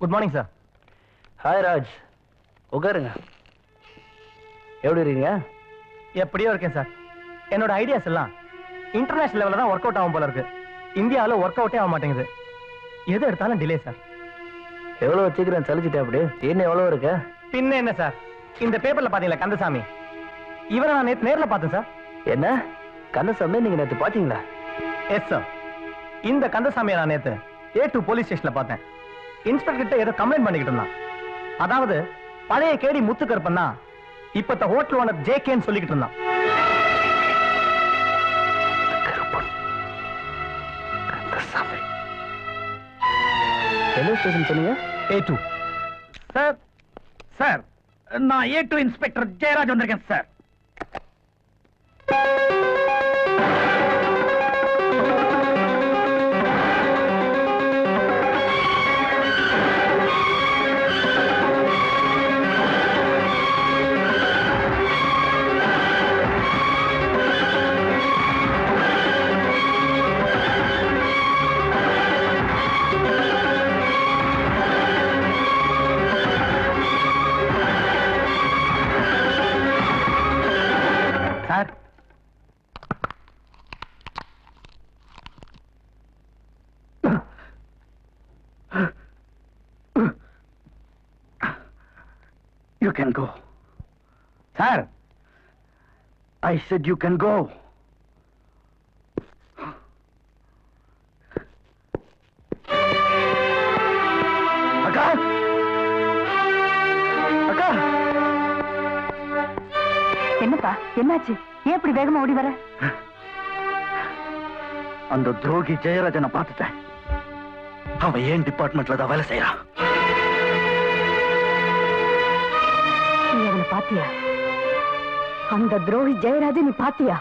Good morning sir. Hi Raj, உட்காருங்க. எப்படி இருக்கீங்க? எப்படியோ இருக்கேன் சார். என்னோட ஐடியாஸ் எல்லாம் இன்டர்நேஷனல் லெவல்ல தான் ஒர்க் அவுட் ஆகும் போல இருக்கு. இந்தியாவில் ஒர்க் அவுட்டே ஆக மாட்டேங்குது. எது எடுத்தாலும் டிலே சார். எவ்வளவு சீக்கிரம் சலிச்சுட்டே அப்படி? இன்னும் எவ்வளவு இருக்கு? பின்ன என்ன சார், இந்த பேப்பர்ல பாத்தீங்களா கந்தசாமி, இவரை நான் நேத்து நேர்ல பார்த்தேன் சார். என்ன கந்தசாமி, நீங்க நேத்து பாத்தீங்களா? Yes sir. இந்த கந்தசாமியை நான் நேத்து A2 போலீஸ் ஸ்டேஷன்ல பார்த்தேன். இன்ஸ்பெக்டர் கிட்ட ஏதோ கம்ப்ளைண்ட் பண்ணிக்கிட்டு இருந்தான். அதாவது பழைய கேடி முத்துக்கருப்பன் தான் இப்பத்த ஹோட்டல் ஓனர் ஜேகேன்னு சொல்லிக்கிட்டு இருந்தான். என்ன ஸ்டேஷன் சொன்னீங்க? A2. சார், சார், நான் A2 இன்ஸ்பெக்டர் ஜெயராஜ் வந்திருக்கேன் sir. You can go. Sir, I said you can go. Akka! Akka! என்னாச்சு? ஏன் இப்படி வேகமா ஓடி வர? அந்த துரோகி ஜெயராஜனை பார்த்துட்டேன். அவன் ஏன் டிபார்ட்மெண்ட்ல தான் வேலை செய்யறான். நீ அவனை பாத்தியா? அந்த துரோகி ஜெயராஜன் நீ பாத்தியா?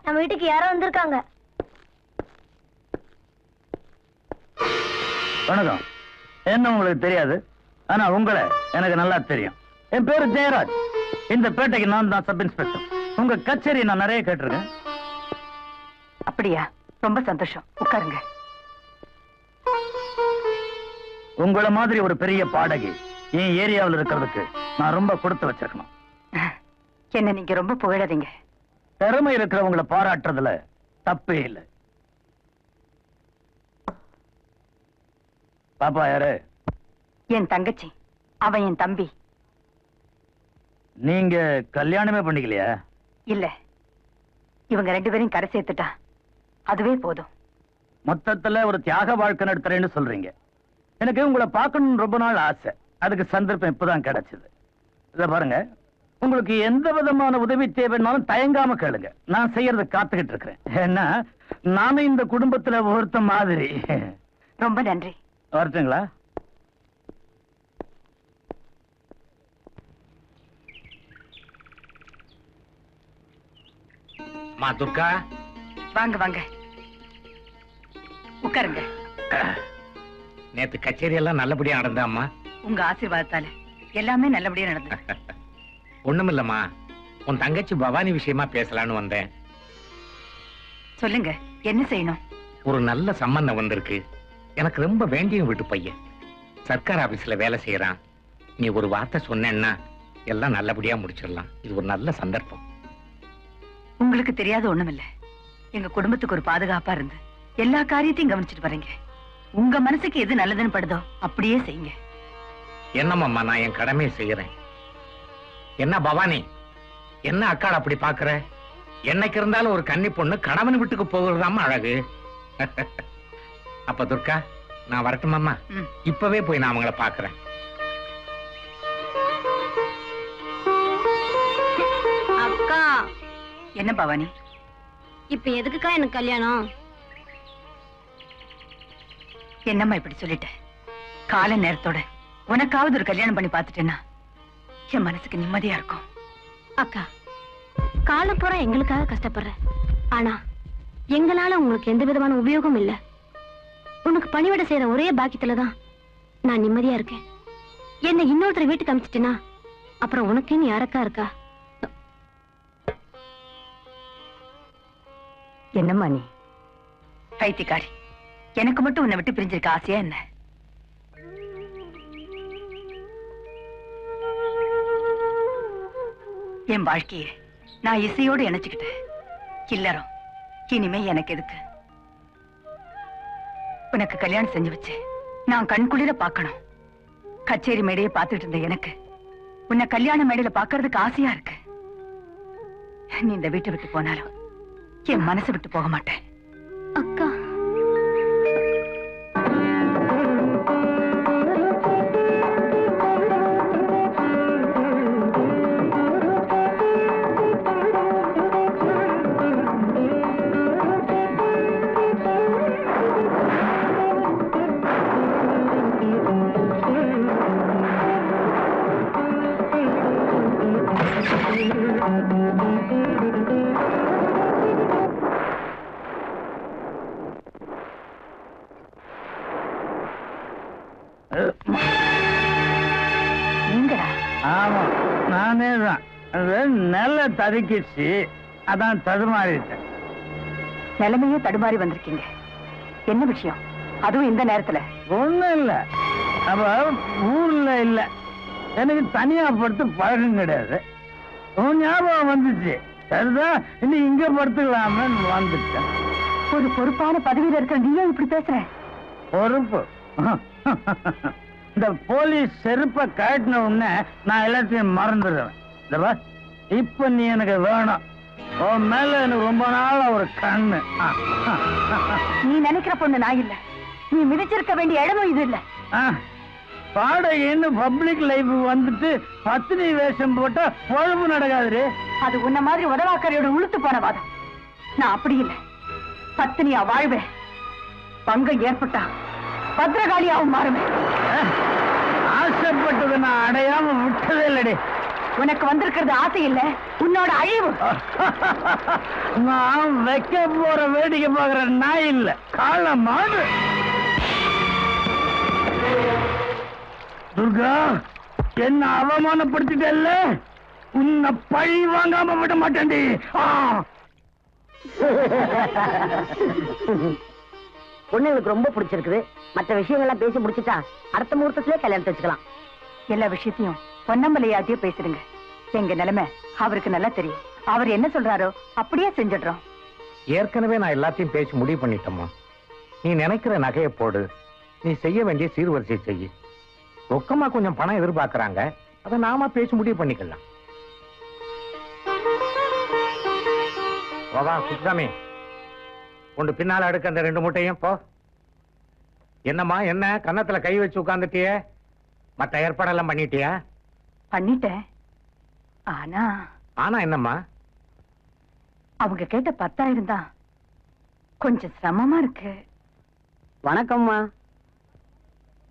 நம்ம வீட்டுக்கு யாரோ வந்திருக்காங்க. வணக்கம். என்ன உங்களுக்கு தெரியாது, ஆனா உங்களை எனக்கு நல்லா தெரியும். என் பேரு ஜெயராஜ். இந்த பேட்டைக்கு நான் தான் சப் இன்ஸ்பெக்டர். உங்க கச்சேரி நான் நிறைய கேட்டிருக்கேன். அப்படியா? ரொம்ப சந்தோஷம். உட்காருங்க. உங்களை மாதிரி ஒரு பெரிய பாடகி என் ஏரியாவில் இருக்கிறதுக்கு நான் ரொம்ப கொடுத்து வச்சிருக்கணும். என்ன நீங்க ரொம்ப புகழறீங்க. திறமை இருக்கிறவங்களை பாராட்டுறதுல தப்பே இல்லை. பாப்பா யாரு? என் தங்கச்சி. அவன் என் தம்பி. நீங்க கல்யாணமே பண்ணிக்கலையா? இல்ல, இவங்க 2 பேரையும் கரை சேர்த்துட்டா அதுவே போதும். மொத்தத்துல ஒரு தியாக வாழ்க்கை நடத்துறேன்னு சொல்றீங்க. எனக்கு உங்களை பார்க்கணும்னு ரொம்ப நாள் ஆசை. அதுக்கு சந்தர்ப்பம் இப்பதான் கிடைச்சது. இத பாருங்க, உங்களுக்கு எந்த விதமான உதவி தேவைன்னாலும் தயங்காம கேளுங்க. நான் செய்யறத காத்துக்கிட்டு இருக்கிறேன். ஏன்னா நானும் இந்த குடும்பத்துல ஒருத்த மாதிரி. ரொம்ப நன்றி. வரட்டுங்களா? துர்கா, வாங்க வாங்க, உட்காருங்க. நேத்து கச்சேரி எல்லாம் நல்லபடியா நடந்தாம்மா. உங்க ஆசீர்வாதத்தால எல்லாமே நல்லபடியா நடந்தது. ஒண்ணுமில்லம்மா, உன் தங்கச்சி பவானி விஷயமா பேசலான்னு வந்தேன். சொல்லுங்க, என்ன செய்யணும்? ஒரு நல்ல சம்பந்தம் வந்திருக்கு. எனக்கு ரொம்ப வேண்டிய வீட்டு பையன். சர்க்கார் ஆபீஸ்ல வேலை செய்யறான். நீ ஒரு வார்த்தை சொன்னேன்னா எல்லாம் நல்லபடியா முடிச்சிடலாம். இது ஒரு நல்ல சந்தர்ப்பம். உங்களுக்கு தெரியாத ஒண்ணுமில்ல. எங்க குடும்பத்துக்கு ஒரு பாதுகாப்பா இருந்து எல்லா காரியத்தையும் கவனிச்சுட்டு வரீங்க. உங்க மனசுக்கு எது நல்லதுன்னு படுதோ அப்படியே செய்யுங்க. என்னம்மா, நான் என் கடமையை செய்யறேன். என்ன பவானி, என்ன அக்காள் அப்படி பாக்குற? என்னைக்கு இருந்தாலும் ஒரு கன்னி பொண்ணு கணவன் வீட்டுக்கு போகிறதாம அழகு. அப்ப துர்கா, நான் வரட்டுமாம்மா? இப்பவே போய் நான் அவங்கள பாக்குறேன். அக்கா. என்ன பவானி, இப்ப எதுக்குக்கா எனக்கு கல்யாணம்? என்னம்மா இப்படி சொல்லிட்ட? கால நேரத்தோட உனக்காவது ஒரு கல்யாணம் பண்ணி பார்த்துட்டேன்னா என் மனசுக்கு நிம்மதியா இருக்கும். அக்கா, காலம் பூரா எங்களுக்காக கஷ்டப்படுற, ஆனா எங்களால உங்களுக்கு எந்த விதமான உபயோகம் இல்ல. உனக்கு பணிவிட செய்யற ஒரே பாக்கியத்துலதான் நான் நிம்மதியா இருக்கேன். என்ன இன்னொருத்தர் வீட்டுக்கு அனுப்பிச்சிட்டேனா அப்புறம் உனக்குன்னு யாரக்கா இருக்கா? என்னம்மா நீ பைத்தியக்காரி? எனக்கு மட்டும் உன்னை விட்டு பிரிஞ்சிருக்க ஆசையா என்ன? என் வாழ்க்கைய நான் இசையோடு இணைச்சுக்கிட்டேன். இல்லறம் இனிமே எனக்கு எதுக்கு? உனக்கு கல்யாணம் செஞ்சு வச்சு நான் கண்குளிர பார்க்கணும். கச்சேரி மேடையை பார்த்துட்டு இருந்த எனக்கு உன்னை கல்யாண மேடையில பார்க்கறதுக்கு ஆசையா இருக்கு. நீ இந்த வீட்டை விட்டு போனாலும் என் மனசை விட்டு போக மாட்டேன். அக்கா, நீங்களா? ஆமா, நானே தான். நல்ல தடுக்கிச்சு, அதான் தடுமாறிட்டேன். நிலைமையே தடுமாறி வந்திருக்கீங்க. என்ன விஷயம்? அதுவும் இந்த நேரத்துல? ஒண்ணும் இல்ல, அப்ப ஊர்ல இல்ல, எனக்கு தனியா படுத்து பழக்கம் கிடையாது. உன் ஞாபகம் வந்துச்சு, சரிதான் இன்னும் இங்க படுத்துக்கலாமே வந்துட்டேன். ஒரு பொறுப்பான பதவியில இருக்க நீயே இப்படி பேசுற? பொறுப்பு? இந்த போலீஸ் செருப்ப காட்டின உடனே நான் எல்லாத்தையும் மறந்துடுவேன். இப்ப நீ எனக்கு வேணும். உன் மேல எனக்கு ரொம்ப நாளா ஒரு கண்ணு. நீ நினைக்கிற பொண்ணு நான் இல்ல. நீ மிதிச்சிருக்க வேண்டிய இடமும் இது இல்ல. பாடகைன்னு பப்ளிக் லைஃப் வந்துட்டு பத்தினி வேஷம் போட்டா பொழப்பு நடக்காது. அது உன்ன மாதிரி உதவாக்கரையோட உளுத்து போன வாதம். நான் அப்படி இல்லை. பத்தினியா வாழ்வேன். பங்கம் ஏற்பட்டா பத்திரகாளியாவும் மாறுவேன். ஆசைப்பட்டதை நான் அடையாம விட்டதே இல்லடி. உனக்கு வந்திருக்கிறது ஆசை இல்ல, உன்னோட அழிவு. நான் வைக்க போற வேடிக்கை பார்க்கிற நாய் இல்ல, கால மாடு. துர்கா, என்ன அவமானப்படுத்திட்டல்ல, உன்னை பழி வாங்காம விட மாட்டேன்டி. பொண்ணுங்களுக்கு ரொம்ப பிடிச்சிருக்குது. மற்ற விஷயங்கள்லாம் பேசி முடிச்சுட்டா அடுத்த முகூர்த்தத்திலே கல்யாணத்தை வச்சுக்கலாம். எல்லா விஷயத்தையும் பொன்னம்பலையாட்டியே பேசிடுங்க. எங்க நிலைமை அவருக்கு நல்லா தெரியும். அவர் என்ன சொல்றாரோ அப்படியே செஞ்சிடுறோம். ஏற்கனவே நான் எல்லாத்தையும் பேசி முடிவு பண்ணிட்டோமா. நீ நினைக்கிற நகையை போடு, நீ செய்ய வேண்டிய சீர்வரிசை செய்ய. ரொக்கமா கொஞ்சம் பணம் எதிர்பார்க்கறாங்க, அதை நாம பேசி முடிவு பண்ணிக்கலாம். வா குப்தாமி, கொண்டு பின்னால அடுக்க அந்த 2 மூட்டையும் போ. என்னம்மா என்ன கன்னத்துல கை வச்சு உட்கார்ந்துட்டிய? மத்த ஏற்பாடெல்லாம் பண்ணிட்டியா? பண்ணிட்டேன். ஆனா என்னம்மா? அவங்க கேட்ட 10,000 தான் கொஞ்சம் சிரமமா இருக்கு. வணக்கம்மா,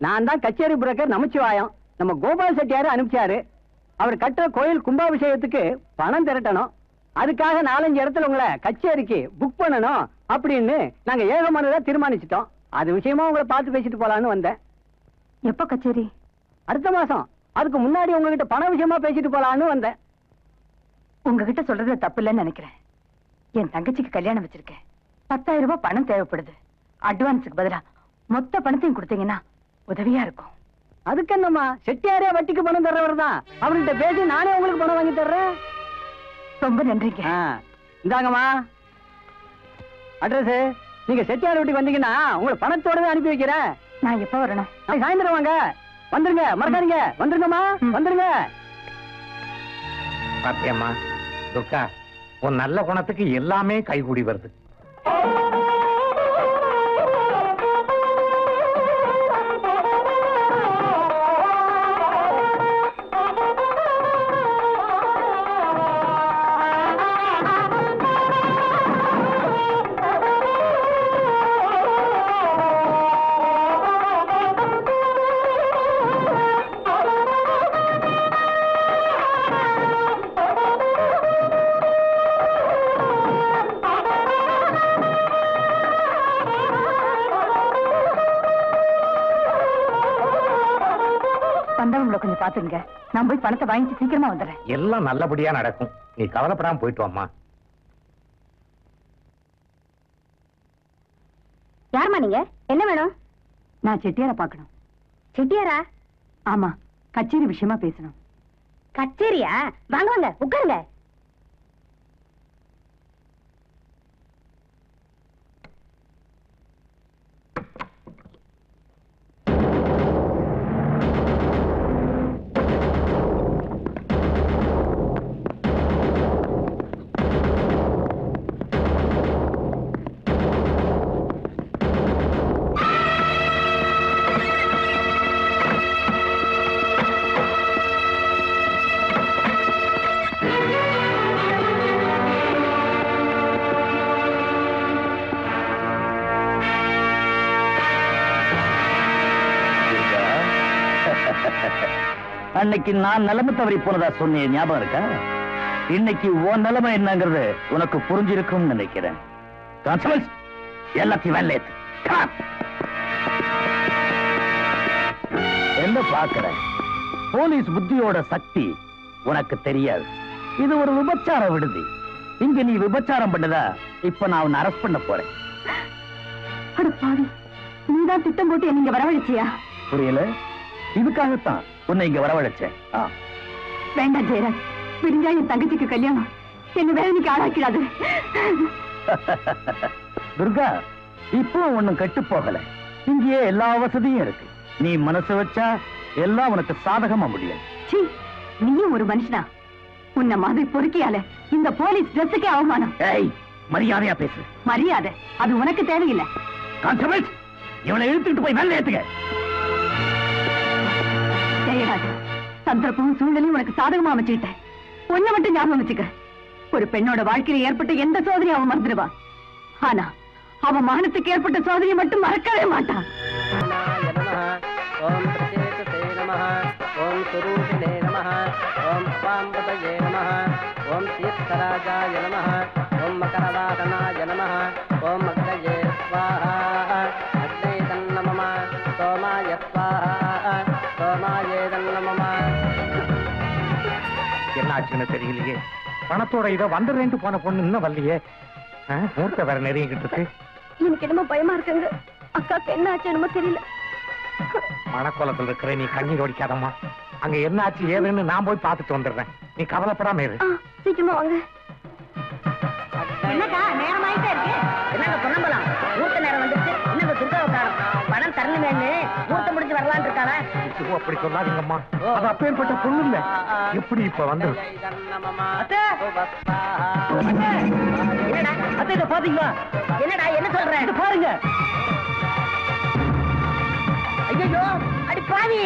நான் தான் கச்சேரி புரோக்கர் நமச்சிவாயம். நம்ம கோபால் செட்டியாரு அனுப்பிச்சாரு. அவர் கட்டுற கோயில் கும்பாபிஷேகத்துக்கு பணம் திரட்டணும். அதுக்காக 4-5 இடத்துல உங்களை கச்சேரிக்கு புக் பண்ணணும் அப்படின்னு நாங்க ஏகமானதா தீர்மானிச்சிட்டோம். அது விஷயமா உங்களை பார்த்து பேசிட்டு போலான்னு வந்தேன். எப்ப கச்சேரி? அடுத்த மாசம். அதுக்கு முன்னாடி உங்ககிட்ட பண விஷயமா பேசிட்டு போலான்னு வந்தேன். உங்ககிட்ட சொல்றது தப்பு இல்லைன்னு நினைக்கிறேன். என் தங்கச்சிக்கு கல்யாணம் வச்சிருக்கேன். 10,000 ரூபாய் பணம் தேவைப்படுது. அட்வான்ஸுக்கு பதிலா மொத்த பணத்தையும் கொடுத்தீங்கன்னா உதவியா இருக்கும். அதுக்கு என்னம்மா, செட்டியாரே வட்டிக்கு பணம் தர்றவர் தான். அவர்கிட்ட பேசி நானே உங்களுக்கு பணம் வாங்கி தர்றேன். ரொம்ப நன்றிங்க. இந்தாங்கம்மா அட்ரஸ். நீங்க செட்டியார் வீட்டுக்கு வந்தீங்கன்னா உங்களை பணத்தோடவே அனுப்பி வைக்கிறேன். நான் எப்ப வரணும்? சாயந்தரம் வாங்க. வந்துருங்க, மறக்காதீங்க. வந்துருங்கம்மா, வந்துருங்க. பாத்தியம்மா துர்கா, உன் நல்ல குணத்துக்கு எல்லாமே கைகூடி வருது. வந்தவங்களை கொஞ்சம் பாத்துங்க. நான் போய் பணத்தை வாங்கிட்டு சீக்கிரமா வந்துடுறேன். எல்லாம் நல்லபடியா நடக்கும், நீ கவலைப்படாம போயிட்டு வாம்மா. யாருமா நீங்க? என்ன வேணும்? நான் செட்டியார பாக்கணும். செட்டியாரா? ஆமா, கச்சேரி விஷயமா பேசணும். கச்சேரியா? வாங்க வாங்க உட்காருங்க. அன்னைக்கு நான் நிலைமை தவறி போனதா சொன்னேன், ஞாபகம் இருக்கா? இன்னைக்கு உன் நிலைமை என்னங்கிறது உனக்கு புரிஞ்சிருக்கும் நினைக்கிறேன். கான்ஸ்டபிள்ஸ், எல்லாத்தையும் வேலை ஏத்து. Come on. என்ன பாக்குற? போலீஸ் புத்தியோட சக்தி உனக்கு தெரியாது. இது ஒரு விபச்சார விடுதி. இங்க நீ விபச்சாரம் பண்ணதா இப்ப நான் உன்னை அரெஸ்ட் பண்ண போறேன். அட பாவி, நீதான் திட்டம் போட்டு நீங்க வரவழைச்சியா? புரியல? இதுக்காகத்தான் உன்னை இங்க வரவழைச்சேன். வேண்டாம் ஜெயராஜ், விடிஞ்சா என் தங்கச்சிக்கு கல்யாணம். என்ன வேதனைக்கு ஆளாக்கிறாது. துர்கா, இப்போ ஒண்ணும் கெட்டு போகல. இங்கேயே எல்லா வசதியும் இருக்கு. நீ மனசு வச்சா எல்லாம் உனக்கு சாதகமா முடியும். சீ, நீயும் ஒரு மனுஷனா? உன்ன மாதிரி பொறுக்கியால இந்த போலீஸ் ட்ரெஸ்ஸுக்கே அவமானம். ஏய், மரியாதையா பேசு. மரியாதை அது உனக்கு தேவையில்லை. கான்ஸ்டபிள்ஸ், இவனை இழுத்துட்டு போய் மேல ஏத்துங்க. ஜெயராஜ், சந்தர்ப்பமும் சூழ்நிலையும் உனக்கு சாதகமா அமைச்சுக்கிட்டேன். ஒண்ணு மட்டும் ஞாபகம் வச்சுக்க, ஒரு பெண்ணோட வாழ்க்கையில ஏற்பட்ட எந்த சோதனையும் அவன் மறந்துடுவான். ஆனா அவன் மானத்துக்கு ஏற்பட்ட சோதனையை மட்டும் மறக்கவே மாட்டான். ஓம் பிரசேதசே நமஹ, ஓம் சுரூபிணே நமஹ, ஓம் பாம்பதயே நமஹ, ஓம் தீர்த்தராஜாய நமஹ, ஓம் மகரவாகனாய நமஹ, ஓம் அக்னயே ஸ்வாஹா, அக்னே தன்னமம, சோமாய ஸ்வாஹா, சோமாயே தன்னமம. என்னாச்சுன்னு தெரியலையே. பணத்தோட இதை வந்துடுறேன்ட்டு போன பொண்ணு இன்னும் வரலையே. மூர்த்த வேற நெருங்கிட்டு இருக்கு. எனக்கு என்னமோ பயமா இருக்குங்க. அக்காக்கு என்ன ஆச்சு என்னமோ தெரியல. மனக்கோலத்தில் இருக்கிற நீ கண்ணீர் ஓடிக்காதம்மா. அங்க என்ன ஆச்சு ஏதுன்னு நான் போய் பார்த்துட்டு வந்துடுறேன். நீ கவலைப்படாம இரு. சீக்கிரமா வாங்க. என்னக்கா நேரமாயிட்டே இருக்கு? என்னங்க பொன்னம்பலம், மூர்த்த நேரம் வந்துருச்சு, இன்னும் துர்காவை காணோம். பணம் தரணுமேன்னு மூர்த்தம் முடிச்சு வரலான்னு இருக்காளா? அப்படி சொல்லாதீங்கம்மா, அது அப்பேற்பட்ட பொண்ணு இல்ல. எப்படி இப்ப வந்து என்னடா அத்தை இதை பாத்தீங்களா? என்னடா என்ன சொல்ற? இது பாருங்க. ஐயோ அடி பாவி.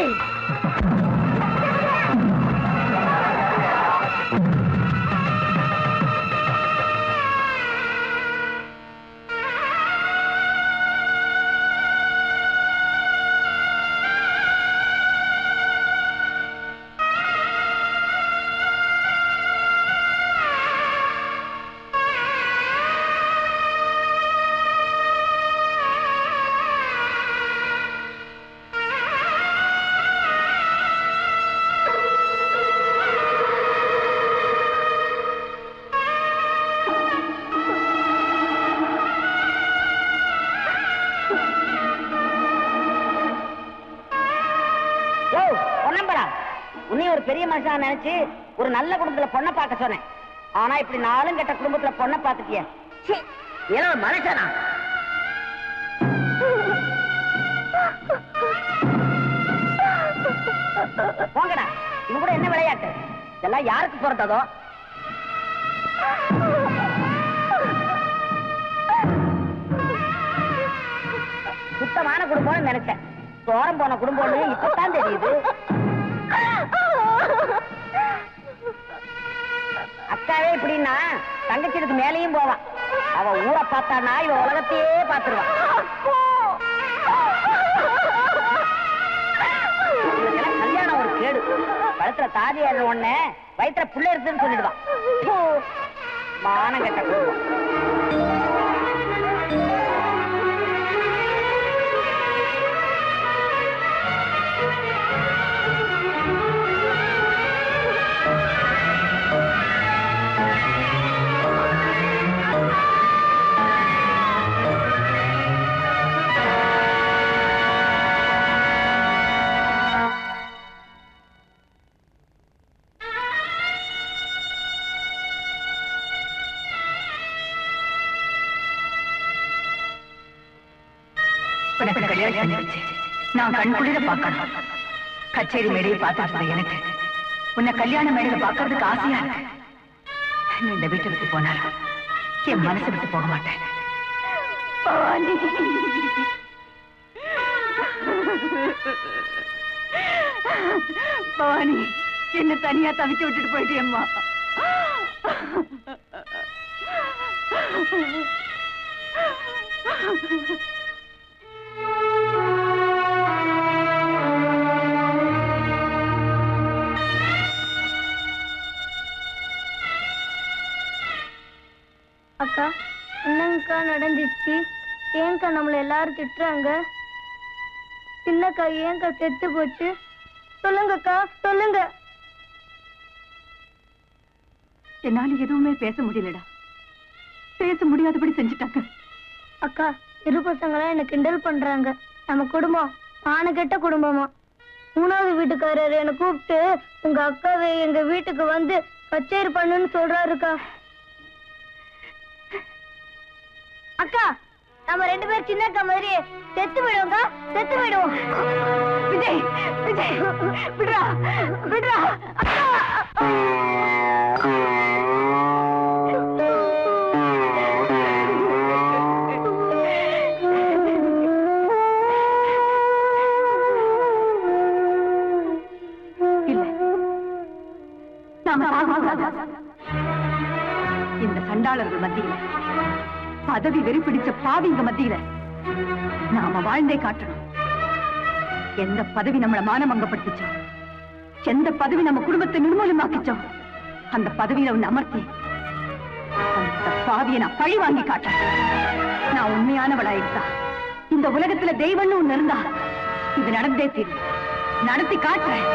உன்னை ஒரு பெரிய மனுஷன் நினைச்சு ஒரு நல்ல குடும்பத்துல பொண்ணை பார்க்க சொன்னேன். ஆனா இப்படி நாளும் கெட்ட குடும்பத்துல பொண்ணை பார்த்துட்டிய. ஏதோ மனுஷனா? போங்கடா, இவங்க கூட என்ன விளையாட்டு? இதெல்லாம் யாருக்கு பிறந்ததோ? சுத்தமான குடும்பம்னு நினைச்சேன். தோரம் போன குடும்பம்னு இப்பதான் தெரியுது. அக்காவே இப்படின்னா தங்கச்சிக்கு மேலையும் போவான். அவ ஊரை பார்த்தானா இவ உலகத்தையே பார்த்துருவான். கல்யாணம் ஒரு கேடு. கழுத்துல தாதி ஏற உடனே வயிற்றுல புள்ள இருக்குன்னு சொல்லிடுவான். மானம் கெட்ட குடும்பம். நான் கண்குளிர பார்க்கணும். கச்சேரி மேடையை பார்த்துட்டு எனக்கு உன்னை கல்யாண மேடையில பார்க்கறதுக்கு ஆசையா இருக்கு. நீ இந்த வீட்டை விட்டு போனாலும் என் மனசை விட்டு போக மாட்டேன். பவானி, என்ன தனியா தவிக்க விட்டுட்டு போயிட்டேம்மா. அக்கா, என்னங்கக்கா நடந்துச்சு? ஏங்கா நம்மள எல்லாரும் திட்டுறாங்க? சின்னக்கா ஏங்கா செத்து போச்சு? சொல்லுங்கக்கா, சொல்லுங்க. என்னால எதுவுமே பேச முடியலடா. பேச முடியாதபடி செஞ்சுட்டாங்க. அக்கா, இரு பசங்களாம் என்ன கிண்டல் பண்றாங்க. நம்ம குடும்பம் ஆன கெட்ட குடும்பமா? 3வது வீட்டுக்காரர் என்ன கூப்பிட்டு உங்க அக்காவை எங்க வீட்டுக்கு வந்து கச்சேரி பண்ணுன்னு சொல்றாருக்கா. அக்கா, நம்ம 2 பேரும் சின்ன அக்கா மாதிரி செத்து விடுவோங்க, செத்து விடுவோம். விஜய், விஜய், விடுறா, விடுறா. இந்த சண்டாளர்கள் மத்தியில, பதவி வெறி பிடிச்ச பாவிங்க மத்தியில நாம வாழ்ந்தே காட்டணும். எந்த பதவி நம்மள மானமங்கப்படுத்திச்சோ, எந்த பதவி நம்ம குடும்பத்தை நிர்மூலமாக்கிச்சோ, அந்த பதவியில ஒண்ணு அமர்த்தி அந்த பாவியை நான் பழி வாங்கி காட்டேன். நான் உண்மையானவளா இருந்தா, இந்த உலகத்துல தெய்வம்னு ஒண்ணு இருந்தா இது நடந்தே தீரும். நடத்தி காட்டுறேன்.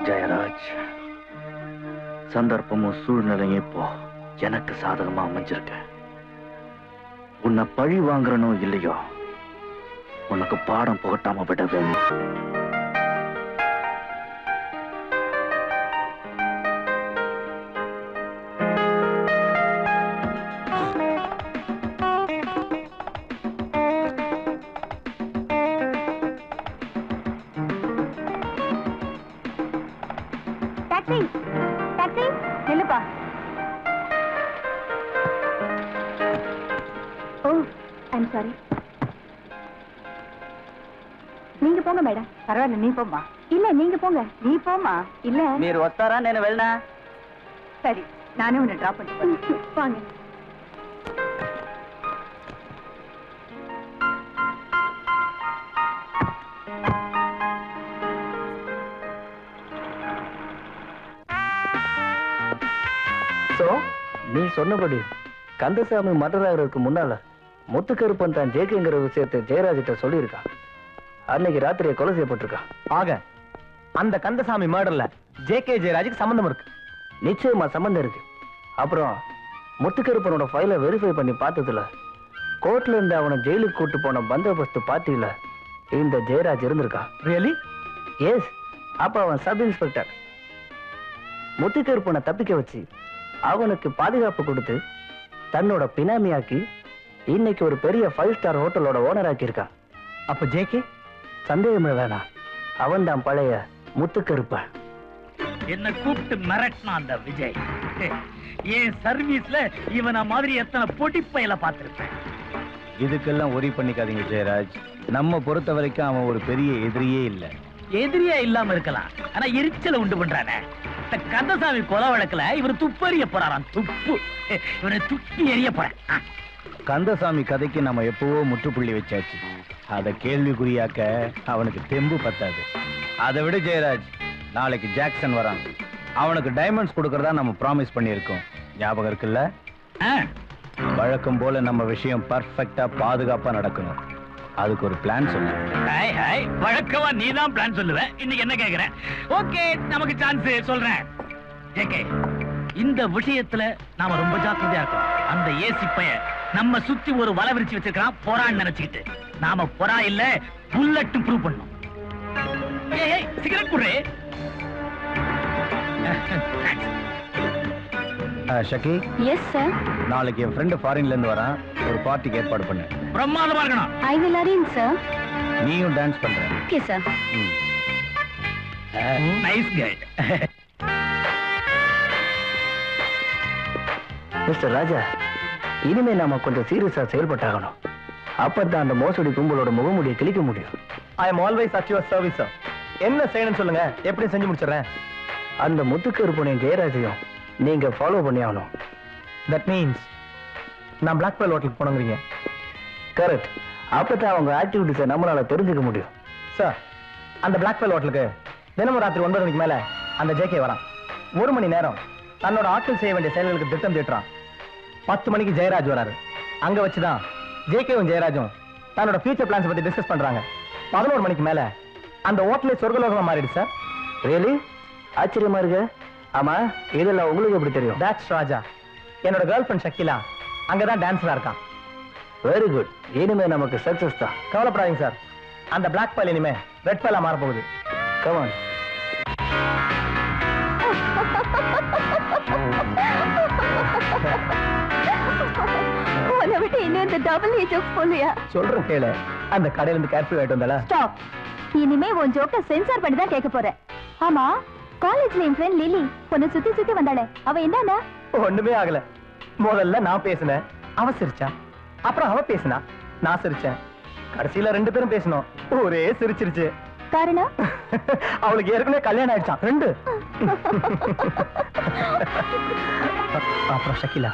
ஜெயராஜ், சந்தர்ப்பமும் சூழ்நிலையும் இப்போ எனக்கு சாதகமா அமைஞ்சிருக்க. உன்னை பழி வாங்குறனோ இல்லையோ, உனக்கு பாடம் புகட்டாம விடவே டாக்ஸி டாக்ஸி நில்லுப்பா. Oh I'm sorry. நீங்க போங்க மேடம். பரவாயில்ல, நீ போம்மா. இல்ல நீங்க போங்க. நீ போம்மா. இல்ல మీరు వస్తారా నేను వెళ్ళనా? சரி, நானே உன்னை டிராப் பண்ணிட்டு வாங்க. சோ நீ சொன்னபடி கந்தசாமி மர்டர் ஆகிறதுக்கு முன்னால முத்துக்கருப்பன் தான் ஜேகேங்கிற விஷயத்தை ஜெயராஜிட்ட சொல்லியிருக்கான். அன்னைக்கு ராத்திரியை கொலை செய்யப்பட்டிருக்கான். ஆக அந்த கந்தசாமி மர்டர்ல ஜே.கே. ஜெயராஜுக்கு சம்பந்தம் இருக்கு. நிச்சயமா சம்பந்தம் இருக்கு. அப்புறம் முத்துக்கருப்பனோட ஃபைலை வெரிஃபை பண்ணி பார்த்ததுல கோர்ட்ல இருந்து அவனை ஜெயிலுக்கு கூட்டு போன பந்தோபஸ்து பார்ட்டியில இந்த ஜெயராஜ் இருந்திருக்கான். ரியலி? எஸ். அப்ப அவன் சப் இன்ஸ்பெக்டர். முத்துக்கருப்பனை தப்பிக்க வச்சு அவனுக்கு பாதுகாப்பு கொடுத்து தன்னோட பினாமியாக்கி இன்னைக்கு ஒரு பெரிய 5 ஸ்டார் ஹோட்டலோட ஓனர் ஆக்கியிருக்கான். அப்ப ஜே.கே. சந்தேகமே வேணாம், அவன் தான் பழைய முத்துக்கருப்பன். என்ன கூப்பிட்டு மிரட்டினா அந்த விஜய். என் சர்வீஸ்ல இவன மாதிரி எத்தனை பொடிப்பையில பார்த்திருப்பேன். இதுக்கெல்லாம் ஒரி பண்ணிக்காதீங்க ஜெயராஜ். நம்ம பொறுத்த வரைக்கும் அவன் ஒரு பெரிய எதிரியே இல்ல. எதிரியா இல்லாம இருக்கலாம், ஆனா எரிச்சல உண்டு பண்றானே. இந்த கந்தசாமி கொலை வழக்குல இவர் துப்பறிய போறாராம். துப்பு இவனை துப்பி எறிய போறேன். கந்தசாமி கதைக்கு நம்ம எப்பவோ முற்றுப்புள்ளி வச்சாச்சு. அதை கேள்விக்குறியாக்க அவனுக்கு தெம்பு பத்தாது. அதை விட ஜெயராஜ், நாளைக்கு ஜாக்சன் வரான். அவனுக்கு டைமண்ட்ஸ் கொடுக்கறதா நம்ம ப்ராமிஸ் பண்ணியிருக்கோம். ஞாபகம் இருக்குல்ல? வழக்கம் போல நம்ம விஷயம் பர்ஃபெக்டா பாதுகாப்பா நடக்கணும். அதுக்கு ஒரு பிளான் சொல்லு. வழக்கமா நீ தான் பிளான் சொல்லுவ. இன்னைக்கு என்ன கேக்குறேன்? ஓகே, நமக்கு சான்ஸ் சொல்றேன். ஜேகே, இந்த விஷயத்துல நாம ரொம்ப ஜாக்கிரதையா இருக்கோம். அந்த ஏசி பையன் நம்ம சுத்தி ஒரு வலை விரிச்சு வச்சிருக்கான், பொறான்னு நினைச்சுக்கிட்டு. நாம பொறா இல்ல, புல்லட்டும் ப்ரூவ் பண்ணோம். ஏய் சிகரெட் குடுறே. ஷக்கி, எஸ் சார். நாளைக்கு என் ஃப்ரெண்டு ஃபாரின்ல இருந்து வரான். ஒரு பார்ட்டிக்கு ஏற்பாடு பண்ணு. பிரமாதமா இருக்கணும். I will arrange sir. நீயும் டான்ஸ் பண்ற. Okay sir. Nice guide. Mister Raja, இனிமே நாம கொஞ்சம் சீரியஸா செயல்பட்டாகணும். அப்பதான் அந்த மோசடி கும்பலோட முகமூடியை கிழிக்க முடியும். I am always at your service sir. என்ன செய்யணும்னு சொல்லுங்க, எப்படி செஞ்சு முடிச்சிடுறேன். அந்த முத்துக்கருப்பனையும் ஜெயராஜையும் நீங்க ஃபாலோ பண்ணி ஆகணும். தட் மீன்ஸ் நான் பிளாக் பெல் ஹோட்டலுக்கு போனோங்கிறீங்க. கரெக்ட். அப்பதான் அவங்க ஆக்டிவிட்டிஸை நம்மளால தெரிஞ்சுக்க முடியும். சார், அந்த பிளாக் பெல் ஹோட்டலுக்கு தினமும் ராத்திரி 9 மணிக்கு மேல அந்த ஜே.கே. வரான். 1 மணி நேரம் தன்னோட ஆட்கள் செய்ய வேண்டிய செயல்களுக்கு திட்டம் தீட்டுறான். 10 மணிக்கு ஜெயராஜ் வராரு. அங்க வச்சுதான் ஜே.கேவும் ஜெயராஜும் தன்னோட ஃபியூச்சர் பிளான்ஸ் பத்தி டிஸ்கஸ் பண்றாங்க. 11 மணிக்கு மேல அந்த ஹோட்டலே சொர்க்கலோகமா மாறிடுச்சு சார். ரியலி? ஆச்சரியமா இருக்கு. ஆமா, இதெல்லாம் உங்களுக்கு எப்படி தெரியும்? தட்ஸ் ராஜா. என்னோட கேர்ள் ஃப்ரெண்ட் ஷக்கிலா அங்கதான் டான்ஸரா இருக்கான். Very good. இனிமே நமக்கு சக்சஸ் தான். கவலைப்படாதீங்க சார். அந்த பிளாக் பெல் இனிமே ரெட் பெல்லா மாற போகுது. Come on. உன்னை விட்டு இன்னும் இந்த டபுள் ஏ ஜோக்ஸ் போலியா? சொல்றேன் கேளு. அந்த கடையில இருந்து கேர்ஃபி ஆயிட்டு வந்தால. ஸ்டாப். இனிமே உன் ஜோக்க சென்சார் பண்ணி தான் கேட்க போறேன். ஆமா, காலேஜ்ல என் ஃப்ரெண்ட் லிலி உன்னை சுத்தி சுத்தி வந்தாளே, அவ என்னன்னா? ஒண்ணுமே ஆகல. முதல்ல நான் பேசினேன், அவ சிரிச்சா. அப்புறம் அவ பேசினா, நான் சிரிச்சேன். கடைசியில 2 பேரும் பேசணும், ஒரே சிரிச்சிருச்சு. காரணம்? அவளுக்கு ஏற்கனவே கல்யாணம் ஆயிடுச்சான். 2. அப்புறம் ஷக்கிலா,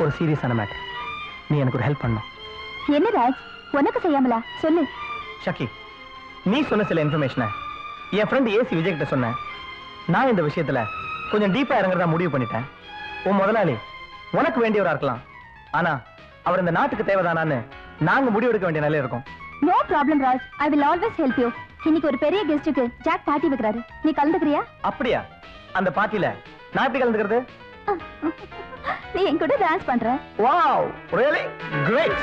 ஒரு சீரியஸான மேட்டர். நீ எனக்கு ஒரு ஹெல்ப் பண்ணணும். என்ன ராஜ், உனக்கு செய்யாமலா? சொல்லு. ஷக்கி, நீ சொன்ன சில இன்ஃபர்மேஷனை என் ஃப்ரெண்ட் ஏசி விஜய் கிட்ட சொன்னேன். நான் இந்த விஷயத்துல கொஞ்சம் டீப்பா இறங்குறதா முடிவு பண்ணிட்டேன். உன் முதலாளி உனக்கு வேண்டியவரா இருக்கலாம், ஆனா அவர் இந்த நாட்டுக்கு தேவைதானான்னு நாங்க முடிவெடுக்க வேண்டிய நிலையில இருக்கோம். No problem Raj, I will always help you. இன்னைக்கு ஒரு பெரிய கெஸ்டுக்கு ஜாக் பார்ட்டி வைக்கிறாரு, நீ கலந்துக்கிறியா? அப்படியா? அந்த பார்ட்டில நான் எப்படி கலந்துக்கிறது? நீ என் கூட டான்ஸ் பண்ற. Wow, really great.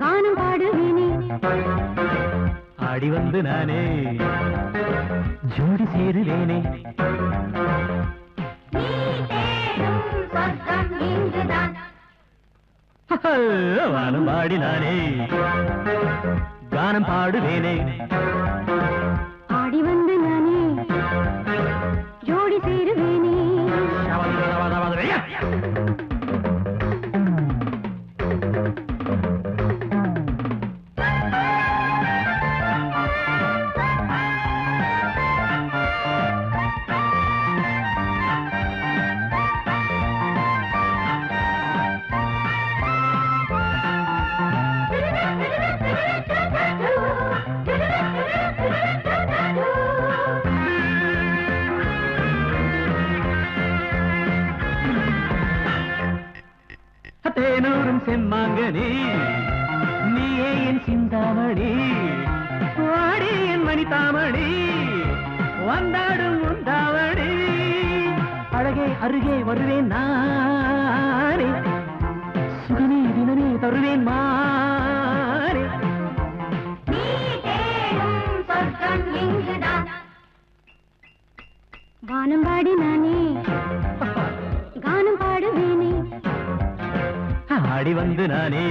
கானம் பாடுவேனே ஆடி வந்து நானே ஜோடி சேருவேனே வானம் பாடி நானே கானம் பாடுவேனே ஆடி வந்து நானே ஜோடி சேருவேனே தேனூரும் செம்மாங்கனி நீயே என் சிந்தாமணி வாடி என் மணி தாமணி வந்தாடும் உண்டாவணி அழகே அருகே வருவேன் நானே சுகனே தினமே தருவேன் மாறே வானம் பாடி நானே கானம் பாடுவேனே ஆடி வந்து நானே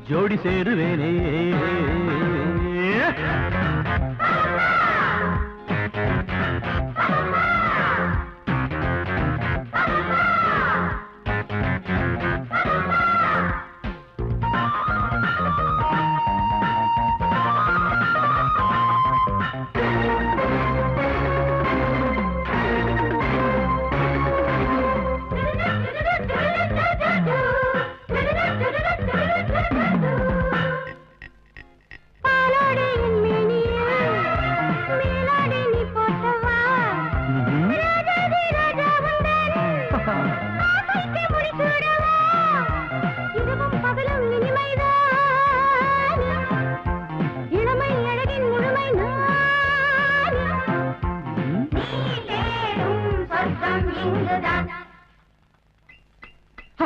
ஜோடி சேருவேனே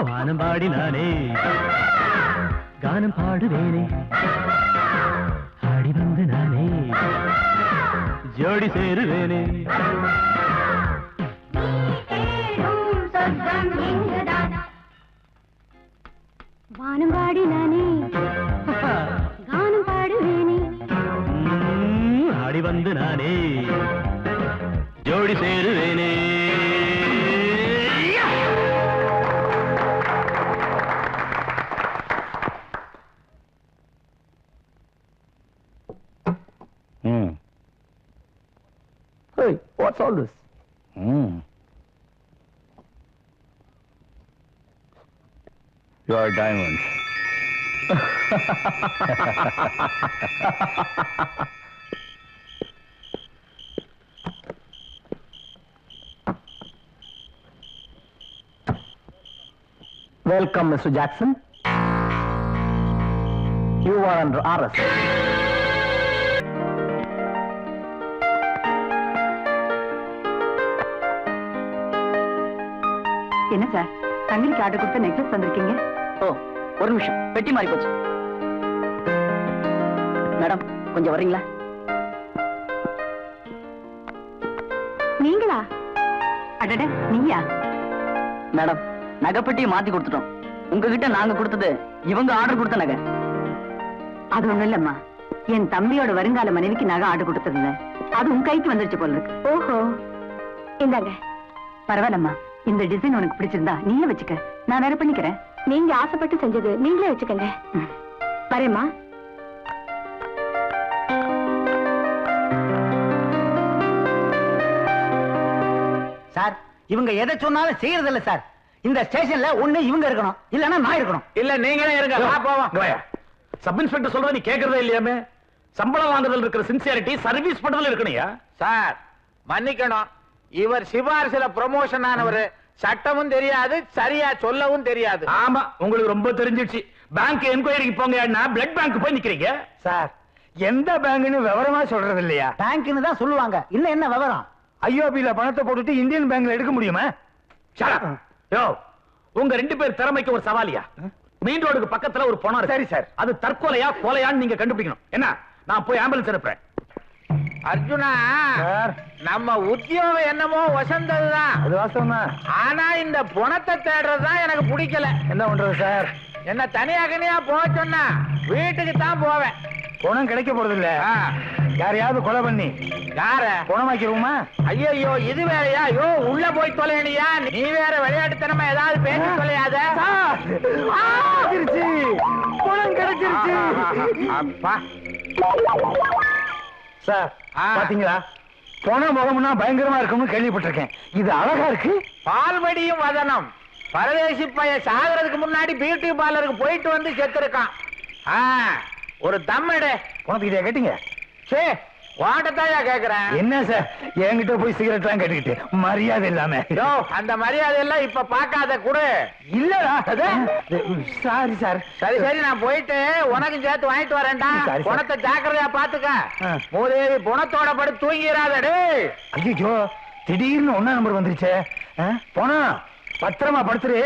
வானம் பாடி நானே கானம் பாடுவேனே ஆடி வந்து நானே ஜோடி சேருவேனே வானம் பாடி நானே கானம் பாடுவேனே ஆடி வந்து நானே ஜோடி சேருவேனே Hey, what's all this? Your diamonds. Welcome, Mr. Jackson. You are under arrest. என்ன சார் தங்களுக்கு ஆர்டர் கொடுத்த நெக்லஸ் வந்திருக்கீங்க? ஓ ஒரு நிமிஷம், பெட்டி மாறி போச்சு. மேடம் கொஞ்சம் வர்றீங்களா? நீங்களா? அடட நீயா? மேடம் நகைப்பெட்டியை மாத்தி கொடுத்துட்டோம். உங்ககிட்ட நாங்க கொடுத்தது இவங்க ஆர்டர் கொடுத்த நகை. அது ஒண்ணும் இல்லம்மா, என் தம்பியோட வருங்கால மனைவிக்கு நகை ஆர்டர் கொடுத்ததில்ல, அது உன் கைக்கு வந்துருச்சு போல இருக்கு. ஓஹோ, இந்தாங்க. பரவாயில்லம்மா, இந்த டிசைன் உனக்கு பிடிச்சிருந்தா நீயே வச்சுக்க, நான் வேற பண்ணிக்கிறேன். நீங்க ஆசைப்பட்டு செஞ்சது நீங்களே வச்சுக்கங்க. வரேம்மா. சார் இவங்க எதை சொன்னாலும் செய்யறது இல்ல சார். இந்த ஸ்டேஷன்ல ஒண்ணு இவங்க இருக்கணும், இல்லன்னா நான் இருக்கணும். இல்ல நீங்களே இருங்க, போவோம். சப் இன்ஸ்பெக்டர் சொல்றத நீ கேக்குறதே இல்லையாமே? சம்பளம் வாங்குறதுல இருக்கிற சின்சியாரிட்டி சர்வீஸ் பண்றதுல இருக்கணையா? சார் மன்னிக்கணும், இவர் சிபாரிசுல ப்ரமோஷன் ஆனவர், சட்டமும் தெரியாது, சரியா சொல்லவும் தெரியாது. ஆமா, உங்களுக்கு ரொம்ப தெரிஞ்சிடுச்சு. பேங்க் என்கொயரிக்கு போங்க, பிளட் பேங்க் போய் நிக்கிறீங்க. சார், எந்த பேங்க்னு விவரமா சொல்றது இல்லையா? பேங்க்னு தான் சொல்லுவாங்க. இன்னும் என்ன விவரம்? ஐஓபில பணத்தை போட்டுட்டு இந்தியன் பேங்க்ல எடுக்க முடியுமா? யோ, உங்க 2 பேர் திறமைக்கு ஒரு சவாலியா? மெயின் ரோடுக்கு பக்கத்துல ஒரு பணம் இருக்கு. சரி சார். அது தற்கொலையா கொலையான்னு நீங்க கண்டுபிடிக்கணும். என்ன, நான் போய் ஆம்புலன்ஸ் அனுப்புறேன். அர்ஜுனா, சார். நம்ம உத்தியோகம் என்னமோ வசந்ததுதான். அது வாஸ்தவம்தான். ஆனா இந்த பணத்தை தேடுறதுதான் எனக்கு பிடிக்கல. என்ன பண்றது சார்? என்ன தனியா போக சொன்னா வீட்டுக்கு தான் போவேன். பணம் கிடைக்க போறது இல்ல. யாரையாவது கொலை பண்ணி யார பணமாக்கிருவோமா? ஐயோ, இது வேறயா? யோ, உள்ள போய் தொலைனியா? நீ வேற விளையாட்டுத்தனமா ஏதாவது பேசி தொலையாத. பணம் கிடைச்சிருச்சு. அப்பா சார், பாத்தீங்களா? பண முகம்னா பயங்கரமா இருக்கும்னு கேள்விப்பட்டிருக்கேன். இது அழகா இருக்கு. பால்வடியும் வதனம். பரதேசி பையன் சாகிறதுக்கு முன்னாடி பியூட்டி பார்லருக்கு போயிட்டு வந்து செத்துருக்கான். ஒரு தம்மிடு. பணத்துக்கிட்டே கேட்டீங்க? சே, வாட்டத்தாயா கேக்குறேன். என்ன சார், என்கிட்ட போய் சிகரெட் எல்லாம் கேட்டுக்கிட்டு மரியாதை இல்லாம. அந்த மரியாதை எல்லாம் இப்ப பாக்காத குடு. இல்லடா. Sorry sir. சரி, நான் போயிட்டு உனக்கு சேர்த்து வாங்கிட்டு வரேன்டா. சரி, சார். பணத்தை ஜாக்கிரதையா பாத்துக்க. மூதேவி பணத்தோட படி தூங்கிறாதே. ஐயோ, திடீர்னு 1ஆம் நம்பர் வந்துருச்சே. பணம் பத்திரமா படுத்துரு,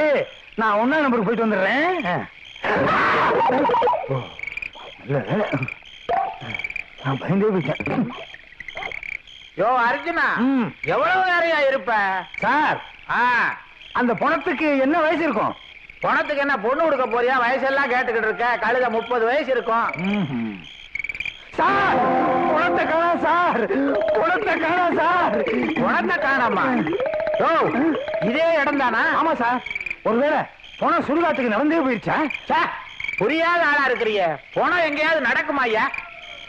நான் 1ஆம் நம்பருக்கு போயிட்டு வந்துடுறேன். நல்ல வேலை, நான் பயந்தே போயிட்டேன். யோ அர்ஜுனா, எவ்வளவு நேரையா இருப்ப? சார், அந்த பணத்துக்கு என்ன வயசு இருக்கும்? பணத்துக்கு என்ன பொண்ணு கொடுக்க போறியா? வயசெல்லாம் கேட்டுக்கிட்டு இருக்க. கழுத 30 வயசு இருக்கும். சார், பணத்தை காணோம் சார். பணத்தை காணோம் சார். பணத்தை காணாமா? யோ, இதே இடம் தானா? ஆமா சார். ஒருவேளை பணம் சுடுகாட்டுக்கு நடந்தே போயிருச்சா? புரியாத ஆளா இருக்கிறீங்க. பணம் எங்கேயாவது நடக்குமாய்யா?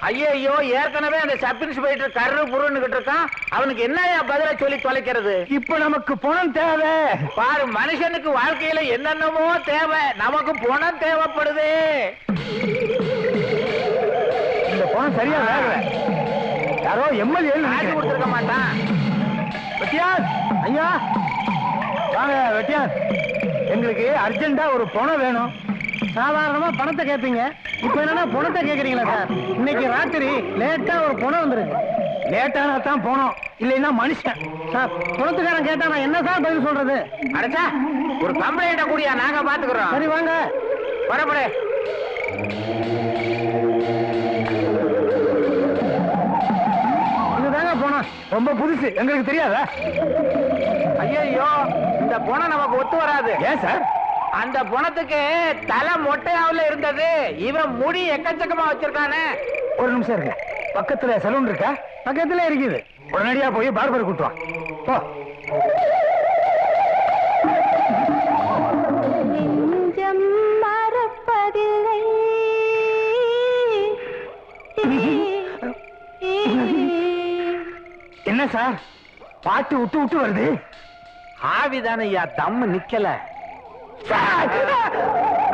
ஐயோ, ஏற்கனவே அந்த சப் இன்ஸ்பெக்டர் கர்ரு புருன்னுகிட்டு இருக்கான். அவனுக்கு என்னையா பதில சொல்லி தொலைக்கிறது? இப்ப நமக்கு பணம் தேவை. பாரு, மனுஷனுக்கு வாழ்க்கையில என்னென்னமோ தேவை. நமக்கு பணம் தேவைப்படுது. இந்த பணம் சரியா வேலை. யாரோ எம்எல்ஏ காசு கொடுத்துருக்க மாட்டான். வெட்டியார் ஐயா, வாங்க வெட்டியார். எங்களுக்கு அர்ஜென்டா ஒரு பணம் வேணும். சாதாரணமா பணத்தை கேட்பீங்க, இப்ப என்னன்னா பணத்தை கேக்குறீங்களா சார்? இன்னைக்கு ராத்திரி லேட்டா ஒரு பணம் வந்துருக்கு. லேட்டானா தான் போனோம், இல்லைன்னா மனுஷன். சார், பணத்துக்காரன் கேட்டா நான் என்ன சார் பதில் சொல்றது? அடச்சா, ஒரு கம்ப்ளைண்ட கூடியா, நாங்க பாத்துக்கிறோம். சரி வாங்க. வரப்படே. இதுதாங்க பணம். ரொம்ப புதுசு, எங்களுக்கு தெரியாதா? ஐயோ, இந்த பணம் நமக்கு ஒத்து வராது. ஏன் சார்? அந்த பணத்துக்கு தலை மொட்டையாவுல இருந்தது. இவன் முடி எக்கச்சக்கமா வச்சிருக்கானே. ஒரு நிமிஷம் இருங்க. பக்கத்துல சலூன் இருக்கா? பக்கத்துல இருக்குது. உடனடியா போய் பார்பர் கூட்டு வா. போ. நெஞ்சம் மறப்பதில்லை. என்ன சார், பாட்டு விட்டு விட்டு வருது? ஆவிதான ஐயா, தம்மு நிக்கல.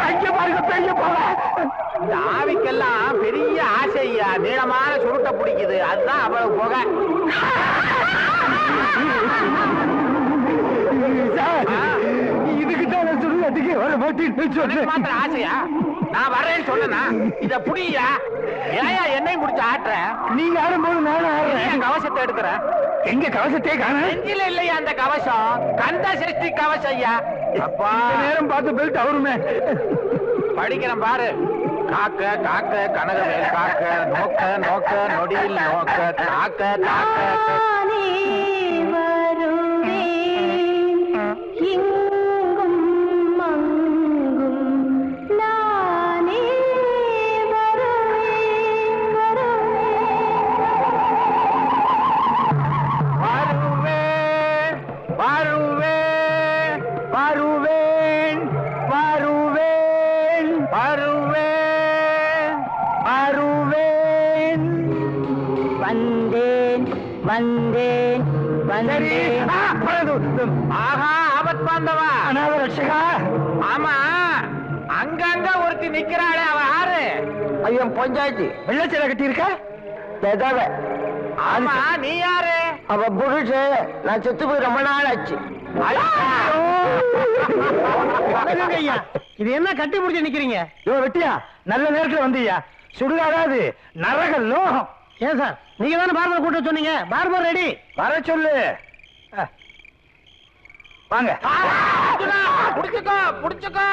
அங்க பாருங்க, பெரிய போல. இந்த ஆவிக்கெல்லாம் பெரிய ஆசை ஐயா. நீளமான சுருட்டை பிடிக்குது, அதுதான் அவ்வளவு புகை. இதுக்கு தான் சுடுகாட்டுக்கு வர மாட்டேன்னு மாத்திர ஆசையா? நான் வரேன்னு சொன்னா இத புடியா? ஏயா என்னையும் குடிச்சு ஆட்டுற? நீங்க ஆடும்போது நானும் ஆடுறேன். என் கவசத்தை எடுக்கிறேன். எங்க கவசத்தையே காண? நெஞ்சில இல்லையா அந்த கவசம்? கந்த சஷ்டி கவசம் ஐயா. அப்பா, நேரம் பார்த்து பெல்ட் அவருமே. படிக்கிறேன் பாரு. காக்க காக்க கனகவேல் காக்க, நோக்க நோக்க நொடியில் நோக்க, தாக்க தாக்க. நானே வருவேன், இங்கும் அங்கும் நானே வருவேன், வருவேன் வருவேன் வருவேன் வருவேன் வருவேன் வருவேன். வந்தேன் வந்தேன் சரி. வந்தேன். ஆஹா, ஆபத் பாந்தவா. அநாத ரட்சகா. ஆமா, அங்கங்க ஒருத்தி நிக்கிறாளே, அவ யாரு? ஐயோ, பஞ்சாயத்து வெள்ளச்சேலை கட்டி இருக்க. ஆமா, நீ யாரு? அவ புருஷ. நான் செத்து போய் ரொம்ப நாள் ஆச்சு. ஐயா, இது என்ன கட்டி முடிச்சு நிக்கிறீங்க? யோ வெட்டியா, நல்ல நேரத்துல வந்தீயா. சுடுகாடாது நரக லோகம். ஏன் சார், நீங்க தானே பார்பர் கூட்ட சொன்னீங்க? Barber ready. வர சொல்லு. வாங்க. புடிச்சுக்கோ.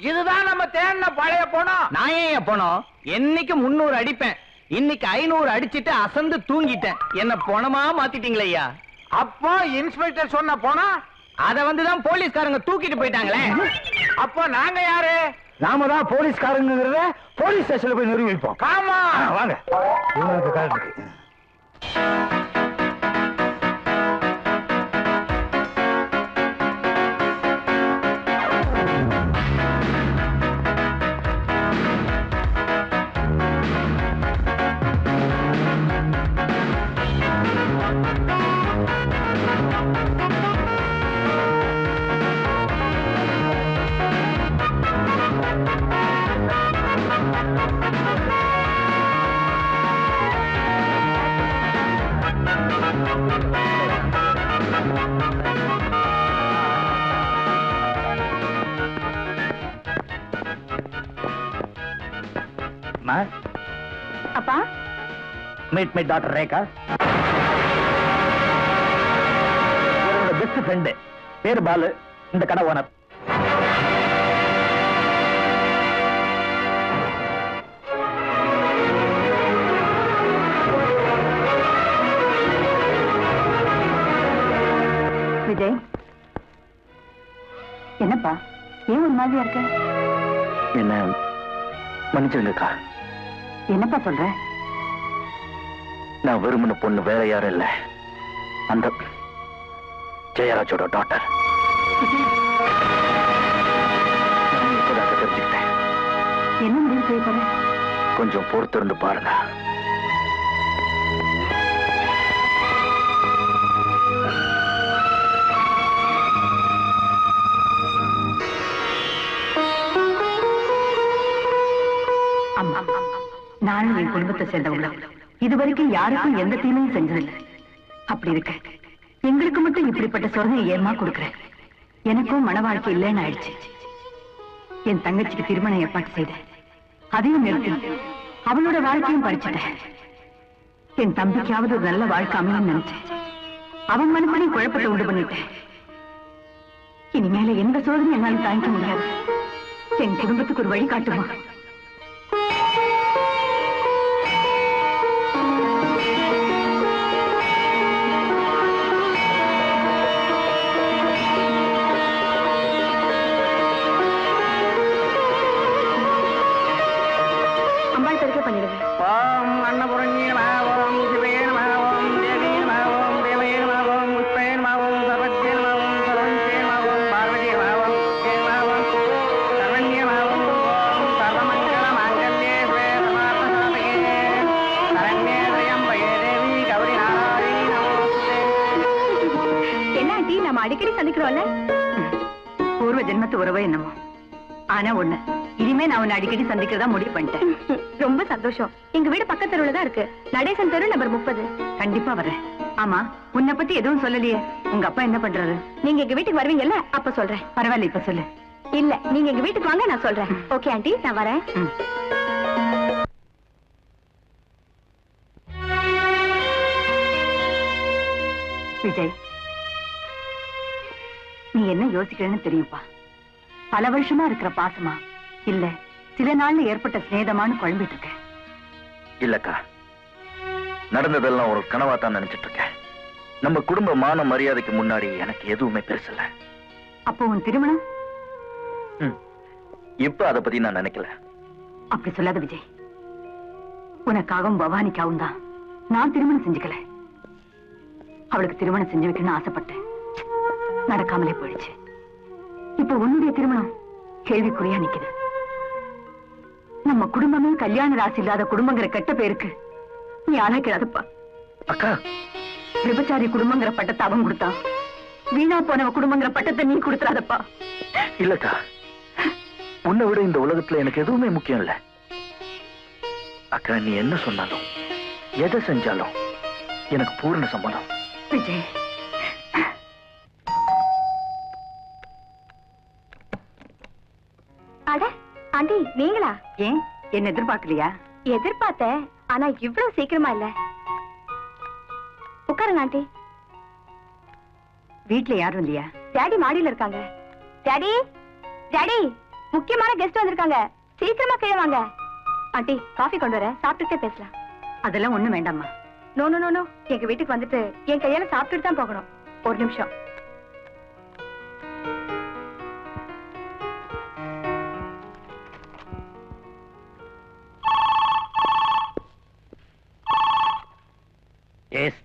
இதுதான் நம்ம தேடின பழைய பணம். நான் ஏன் போனோம்? என்னைக்கு 300 அடிப்பேன், இன்னைக்கு 500 அடிச்சிட்டு அசந்து தூங்கிட்டேன். என்ன பணமா மாத்திட்டீங்களே ஐயா. அப்போ இன்ஸ்பெக்டர் சொன்ன பணம் அத வந்துதான் போலீஸ்காரங்க தூக்கிட்டு போயிட்டாங்களே. அப்போ நாங்க யாரு? நாம தான் போலீஸ்காரங்கிறத போலீஸ் ஸ்டேஷன்ல போய் நிரூபிப்போம். காமா வாங்க. இவனுக்கு கால் இருக்கு. அப்பா, மீட் மை டாக்டர் ரேகா. என்னோட பெஸ்ட் ஃப்ரெண்டு, பேரு பாலு, இந்த கடை ஓனர். விஜய், என்னப்பா ஏன் ஒரு மாதிரியா இருக்க? என்ன மன்னிச்சிருங்கக்கா. என்னப்பா சொல்ற? நான் விரும்பின பொண்ணு வேற யாரும் இல்ல, அந்த ஜெயராஜோட டாக்டர். தெரிஞ்சுக்கிட்டேன். என்ன முடிவு செய்ய போற? கொஞ்சம் பொறுத்திருந்து பாருங்க. அம்மா, நானும் என் குடும்பத்தை சேர்ந்தவங்க இதுவரைக்கும் யாருக்கும் எந்த தீமையும் செஞ்சதில்லை. அப்படி இருக்க எங்களுக்கு மட்டும் இப்படிப்பட்ட சோதனை ஏமா கொடுக்குறேன்? எனக்கும் மன வாழ்க்கை இல்லைன்னு ஆயிடுச்சு. என் தங்கச்சிக்கு திருமணம் ஏற்பாடு செய்தேன், அதையும் நிறுத்தி அவளோட வாழ்க்கையும் பறிச்சுட்டேன். என் தம்பிக்காவது ஒரு நல்ல வாழ்க்கை அமையும் நினைச்சேன். அவன் மனப்படி குழப்பத்தை உண்டு பண்ணிட்டேன். இனிமேல எந்த சோதனை என்னால தாங்கிக்க முடியாது. என் குடும்பத்துக்கு ஒரு வழி காட்டுமா? அடிக்கடி சந்திக்கிறோம்ல, பூர்வ ஜென்மத்து உறவை என்னமோ. ஆனா ஒண்ணு, இனிமே நான் உன்னை அடிக்கடி சந்திக்கிறதா முடிவு பண்ணிட்டேன். ரொம்ப சந்தோஷம். எங்க வீடு பக்கத்து தெருவுல தான் இருக்கு, நடேசன் தெரு நம்பர் 30. கண்டிப்பா வரேன். ஆமா, உன்னை பத்தி எதுவும் சொல்லலையே. உங்க அப்பா என்ன பண்றாரு? நீங்க எங்க வீட்டுக்கு வருவீங்கல்ல, அப்ப சொல்றேன். பரவாயில்ல, இப்ப சொல்லு. இல்ல, நீங்க எங்க வீட்டுக்கு வாங்க, நான் சொல்றேன். ஓகே ஆண்டி, நான் வரேன். விஜய், நீ என்ன யோசிக்கிறேன்னு தெரியும்பா. பல வருஷமா இருக்கிற பாசமா இல்ல சில நாள்ல ஏற்பட்ட சிநேகமானு குழம்பிட்டு இருக்க. இல்லக்கா, நடந்ததெல்லாம் ஒரு கனவா தான் நினைச்சிட்டு இருக்கேன். நம்ம குடும்ப மான மரியாதைக்கு முன்னாடி எனக்கு எதுவுமே பெருசல்ல. அப்போ உன் திருமணம்? இப்ப அதை பத்தி நான் நினைக்கல. அப்படி சொல்லாத விஜய். உனக்காகவும் பவானிக்காகவும் தான் நான் திருமணம் செஞ்சுக்கல. அவளுக்கு திருமணம் செஞ்சு வைக்கணும்னு ஆசைப்பட்டேன், நடக்காமலே போயிடுச்சு. இப்ப உன்னுடைய திருமணம் கேள்விக்குறியா நிக்குது. நம்ம குடும்பமே கல்யாண ராசி இல்லாத குடும்பங்கிற கெட்ட பேருக்கு நீ ஆளாக்கிறாதப்பா. அக்கா, விபச்சாரி குடும்பங்கிற பட்டத்தை அவன் கொடுத்தான், வீணா போனவ குடும்பங்கிற பட்டத்தை நீ கொடுத்துறாதப்பா. இல்லக்கா, உன்னை விட இந்த உலகத்துல எனக்கு எதுவுமே முக்கியம் இல்ல. அக்கா, நீ என்ன சொன்னாலும் எதை செஞ்சாலும் எனக்கு பூர்ண சம்மதம். விஜய், அட ஆண்டி நீங்களா? ஏன் என்ன எதிர்பார்க்கலையா? எதிர்பார்த்தேன், ஆனா இவ்வளவு சீக்கிரமா இல்ல. உட்காருங்க ஆண்டி. வீட்ல யாரும் இல்லையா? டாடி மாடியில இருக்காங்க. டாடி டாடி, முக்கியமான கெஸ்ட் வந்திருக்காங்க, சீக்கிரமா கீழே வாங்க. ஆண்டி காஃபி கொண்டு வர, சாப்பிட்டுட்டே பேசலாம். அதெல்லாம் ஒண்ணும் வேண்டாம்மா. நோ நோ நோ நோ, எங்க வீட்டுக்கு வந்துட்டு என் கையால சாப்பிட்டுட்டு தான் போகணும். ஒரு நிமிஷம். Yes,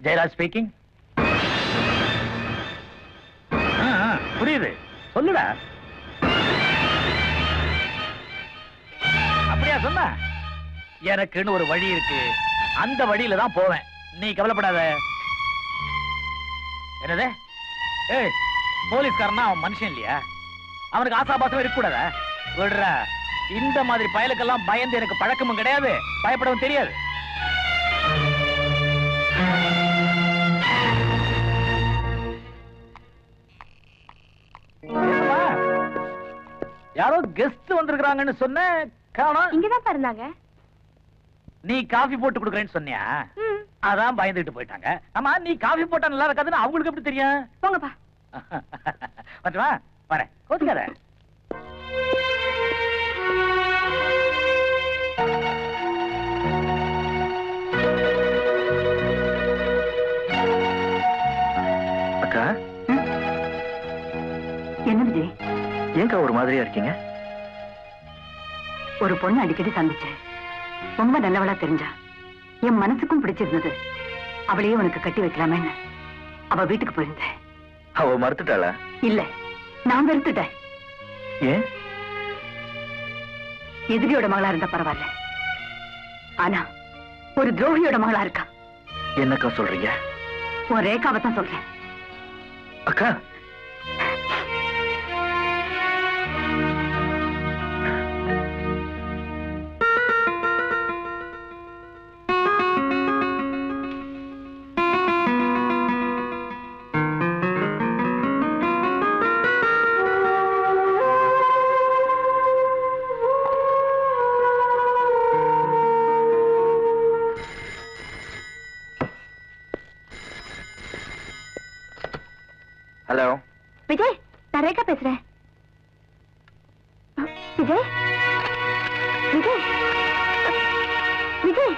Jayaraj speaking. புரியுது, சொல்லுடா. அப்படியா சொன்ன? எனக்குன்னு ஒரு வழி இருக்கு, அந்த வழியில தான் போவேன், நீ கவலைப்படாத. என்னது? ஏய், போலீஸ்காரனா அவன் மனுஷன் இல்லையா? அவனுக்கு ஆசாபாசம் இருக்கக்கூடாத? விடுற, இந்த மாதிரி பயலுக்கெல்லாம் பயந்து எனக்கு பழக்கமும் கிடையாது, பயப்படவும் தெரியாது. யாரோ கெஸ்ட் வந்திருக்காங்கன்னு சொன்ன, காணோம். இங்கதான் இருந்தாங்க. நீ காஃபி போட்டு கொடுக்குறேன்னு சொன்னியா? அதான் பயந்துட்டு போயிட்டாங்க. ஆமா, நீ காஃபி போட்டா நல்லா இருக்காதுன்னு அவங்களுக்கு எப்படி தெரியும்? போங்கப்பா. வா, வரேன், கோச்சுக்காத. அக்கா, என்ன விஜய், ஏங்கா ஒரு மாதிரியா இருக்கீங்க? ஒரு பொண்ணு அடிக்கடி சந்திச்சேன், ரொம்ப நல்லவளா தெரிஞ்சா, என் மனசுக்கும் பிடிச்சிருந்தது. அவளையே உனக்கு கட்டி வைக்கலாமேன்னு அவ வீட்டுக்கு போயிருந்தேன். அவ மறுத்துட்டாளா? இல்ல, நான் வெறுத்துட்டேன். ஏன்? எதிரியோட மகளா இருந்தா பரவாயில்ல, ஆனா ஒரு துரோகியோட மகளா இருக்கா. என்னக்கா சொல்றீங்க? உன் ரேகாவை தான் சொல்றேன். அக்கா, ஹலோ விஜய், நான் ரேகா பேசுறேன். விஜய் விஜய் விஜய்,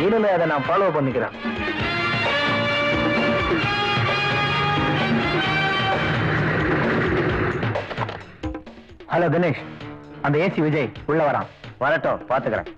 இனிமே அதை நான் ஃபாலோ பண்ணிக்கிறேன். ஹலோ தினேஷ், அந்த ஏசி விஜய் உள்ள வரான். வரட்டும், பாத்துக்கிறேன்.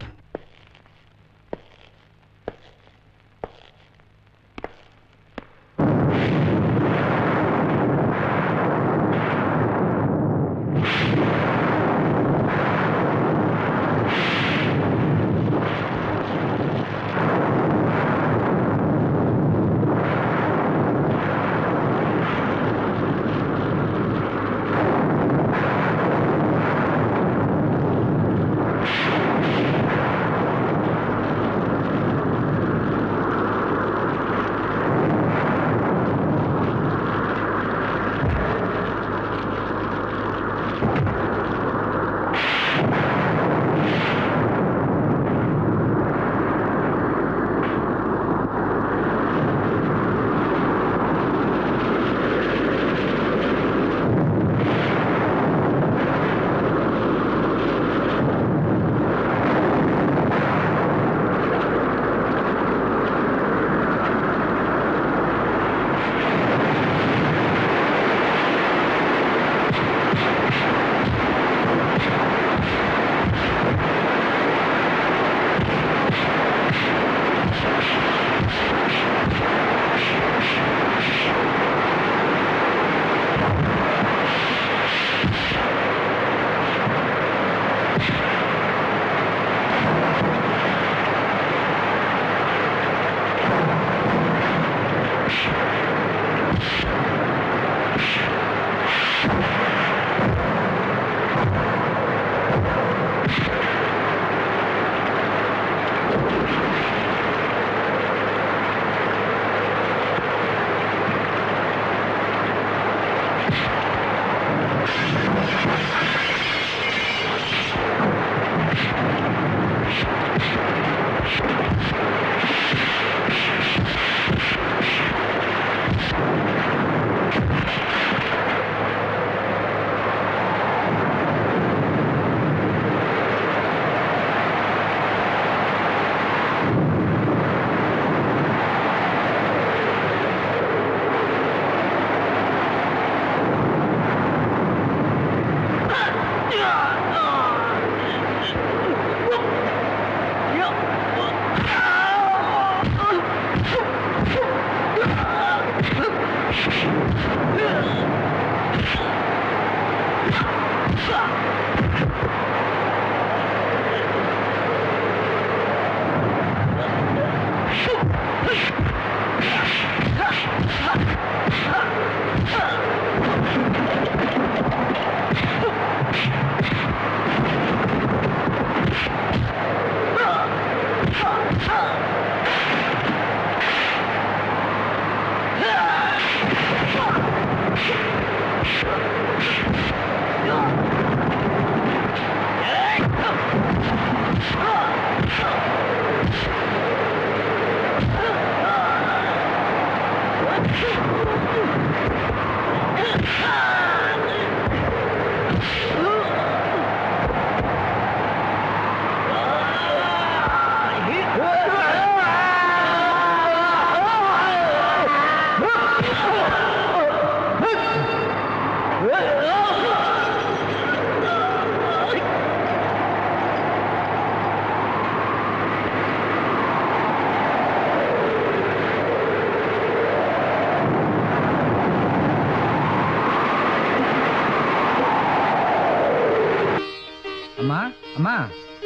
அம்மா அம்மா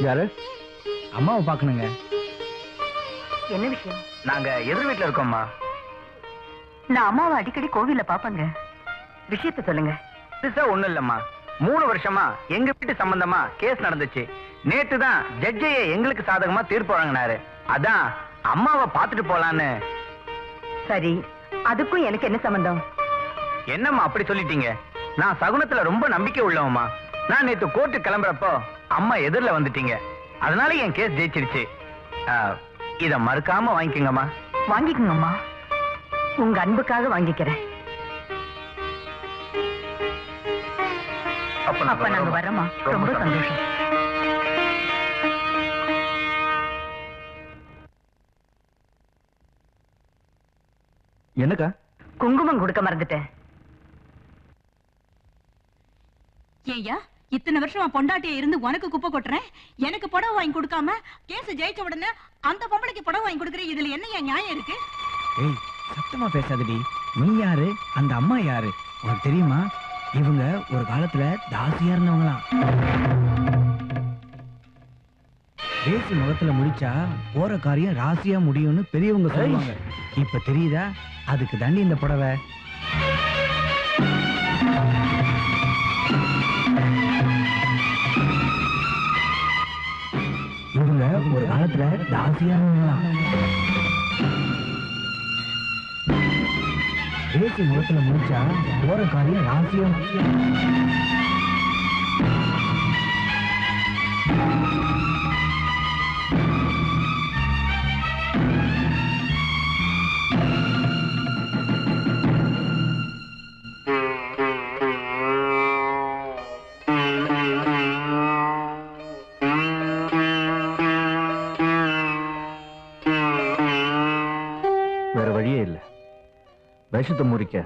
யாரு? அம்மாவை பார்க்கணுங்க. என்ன விஷயம்? நாங்க எதிர் வீட்டுல இருக்கோம்மா. நான் அம்மாவை அடிக்கடி கோவில்ல பாப்பங்க. விஷயத்த சொல்லுங்க. ஒண்ணும் இல்லம்மா, 3 வருஷமா எங்க வீட்டு சம்பந்தமா கேஸ் நடந்துச்சு. நேத்து தான் ஜட்ஜையே எங்களுக்கு சாதகமா தீர்ப்பு வழங்கினாரு. அதான் அம்மாவை பார்த்துட்டு போலான்னு. சரி, அதுக்கும் எனக்கு என்ன சம்பந்தம்? என்னம்மா அப்படி சொல்லிட்டீங்க? நான் சகுனத்துல ரொம்ப நம்பிக்கை உள்ளவம்மா. நான் நேத்து கோர்ட்டு கிளம்புறப்போ அம்மா எதிரில வந்துட்டீங்க. அதனால என் கேஸ் ஜெயிச்சிருச்சு. இத மறுக்காம வாங்கிக்கோங்கம்மா. வாங்கிக்கோங்கம்மா, உங்க அன்புக்காக வாங்கிக்கிறேன். அப்ப நாங்க வரோம்மா. ரொம்ப சந்தோஷம். என்னக்கா? குங்குமம் கொடுக்க மறந்துட்டேன். ஏய்யா, இத்தனை வருஷமா பொண்டாட்டிய இருந்து உனக்கு குப்பை கொட்டுறேன், எனக்கு புடவை வாங்கி கொடுக்காம கேஸ் ஜெயிச்ச உடனே அந்த பொம்பளைக்கு புடவை வாங்கி கொடுக்குற, இதுல என்ன நியாயம் இருக்கு? ஏய், சத்தமா பேசாதடி. நீ யாரு, அந்த அம்மா யாரு உனக்கு தெரியுமா? இவங்க ஒரு காலத்துல தாசியா இருந்தவங்களாம். பேசி முகத்துல முடிச்சா போற காரியம் ராசியா முடியும்னு பெரியவங்க சொல்லுவாங்க. இப்ப தெரியுதா? அதுக்கு தாண்டி இந்த புடவை. இவங்க ஒரு காலத்துல தாசியா இருந்தவங்களாம். பேசி முகத்துல முடிச்சா போற காரியம் ராசியா. வேற வழியே இல்லை. விஷத்தை முறிக்க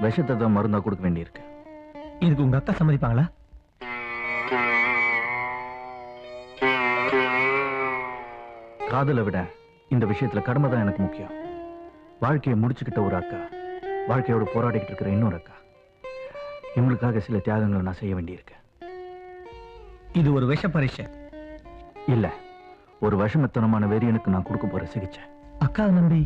விஷத்தை தான் மருந்தா கொடுக்க வேண்டியிருக்கு. இதுக்கு உங்க அக்கா சம்மதிப்பாங்களா? காதலை விட இந்த விஷயத்துல கடமை தான் எனக்கு முக்கியம். வாழ்க்கையை முடிச்சுக்கிட்ட ஒரு அக்கா, வாழ்க்கையோட போராடிக்கிட்டு இருக்கிற இன்னொரு அக்கா, இவங்களுக்காக சில தியாகங்களை நான் செய்ய வேண்டியிருக்கு. இது ஒரு விஷ பரீட்சை இல்ல, ஒரு விஷமத்தனமான வெறியனுக்கு நான் கொடுக்க போற சிகிச்சை. அக்கா நம்பி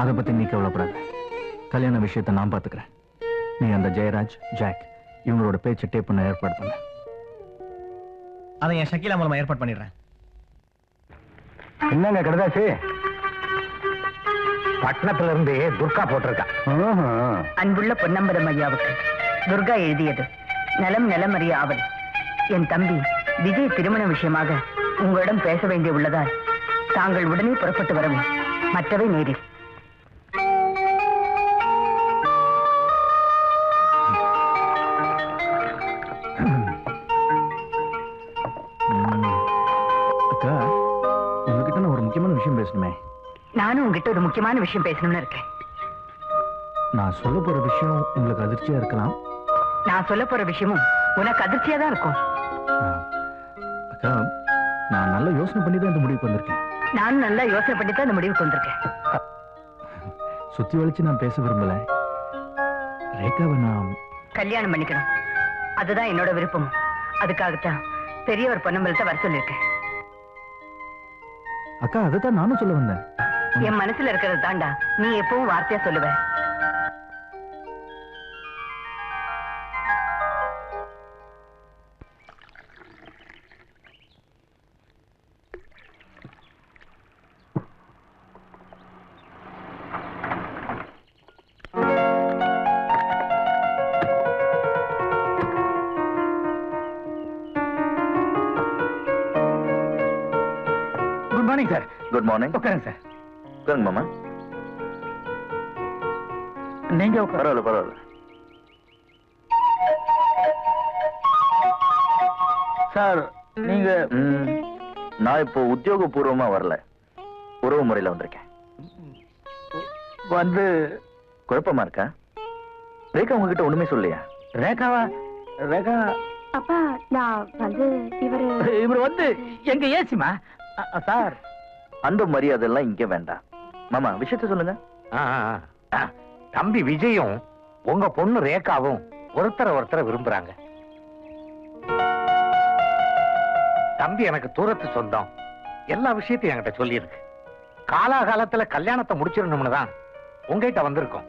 அதை பத்தி நீ கவலைப்படாத. கல்யாண விஷயத்தை நான் பாத்துக்கிறேன். நீ அந்த ஜெயராஜ், ஜாக் இவங்களோட பேச்சை டேப் பண்ண ஏற்பாடு பண்ண. அதை என் ஷக்கீலா மூலமா ஏற்பாடு பண்ணிடுறேன். என்னங்க கடுதாச்சு? பட்டணத்துல இருந்து துர்கா போட்டிருக்கா. அன்புள்ள பொன்னம்பலம் ஐயாவுக்கு துர்கா எழுதியது. நலம் நலமறிய ஆவல். என் தம்பி விஜய் திருமண விஷயமாக உங்களிடம் பேச வேண்டிய உள்ளதால் தாங்கள் உடனே புறப்பட்டு வரவும், மற்றவை நேரில். அக்கா, உங்ககிட்ட நான் ஒரு முக்கியமான விஷயம் பேசணுமே. நானும் உங்ககிட்ட ஒரு முக்கியமான விஷயம் பேசணும்னு இருக்கேன். நான் நான் சொல்ல போற விஷயம் உங்களுக்கு அதிர்ச்சியா இருக்கலாம். நான் சொல்ல போற விஷயமும் உனக்கு அதிர்ச்சியா தான் இருக்கும். அக்கா, நான் நல்லா யோசனை பண்ணி தான் இந்த முடிவுக்கு வந்திருக்கேன். நான் நல்லா யோசனை பண்ணி தான் இந்த முடிவுக்கு வந்திருக்கேன். சுத்தி வளைச்சு நான் பேச விரும்பல. ரேகாவை நான் கல்யாணம் பண்ணிக்கணும், அதுதான் என்னோட விருப்பம். அதுக்காகத்தான் பெரியவர் பொன்னம்பலத்தை வர சொல்லியிருக்கேன். அக்கா, அதைத்தான் நானும் சொல்ல வந்தேன். என் மனசுல இருக்கிறது தாண்டா நீ எப்பவும் வார்த்தையா சொல்லுவ. Good morning sir. Good morning. உட்காருங்க சார். உட்காருங்க மாமா. நீங்க பரவாயில்ல பரவாயில்ல. சார் நீங்க நான் இப்போ உத்தியோகபூர்வமா வரல, உறவு முறையில வந்திருக்கேன். வந்து குழப்பமா இருக்கா? ரேகா உங்ககிட்ட ஒண்ணுமே சொல்லையா? ரேகாவா? ரேகா அப்பா நான் வந்து இவர் வந்து எங்க ஏசிமா சார். அந்த மரியாதை எல்லாம் இங்க வேண்டாம். மாமா, விஷயத்த சொல்லுங்க. தம்பி விஜயும் உங்க பொண்ணு ரேகாவும் ஒருத்தரை விரும்புறாங்க. தம்பி எனக்கு தூரத்து சொந்தம், எல்லா விஷயத்தையும் என்கிட்ட சொல்லியிருக்கு. காலாகாலத்துல கல்யாணத்தை முடிச்சிடணும்னு தான் உங்ககிட்ட வந்திருக்கோம்.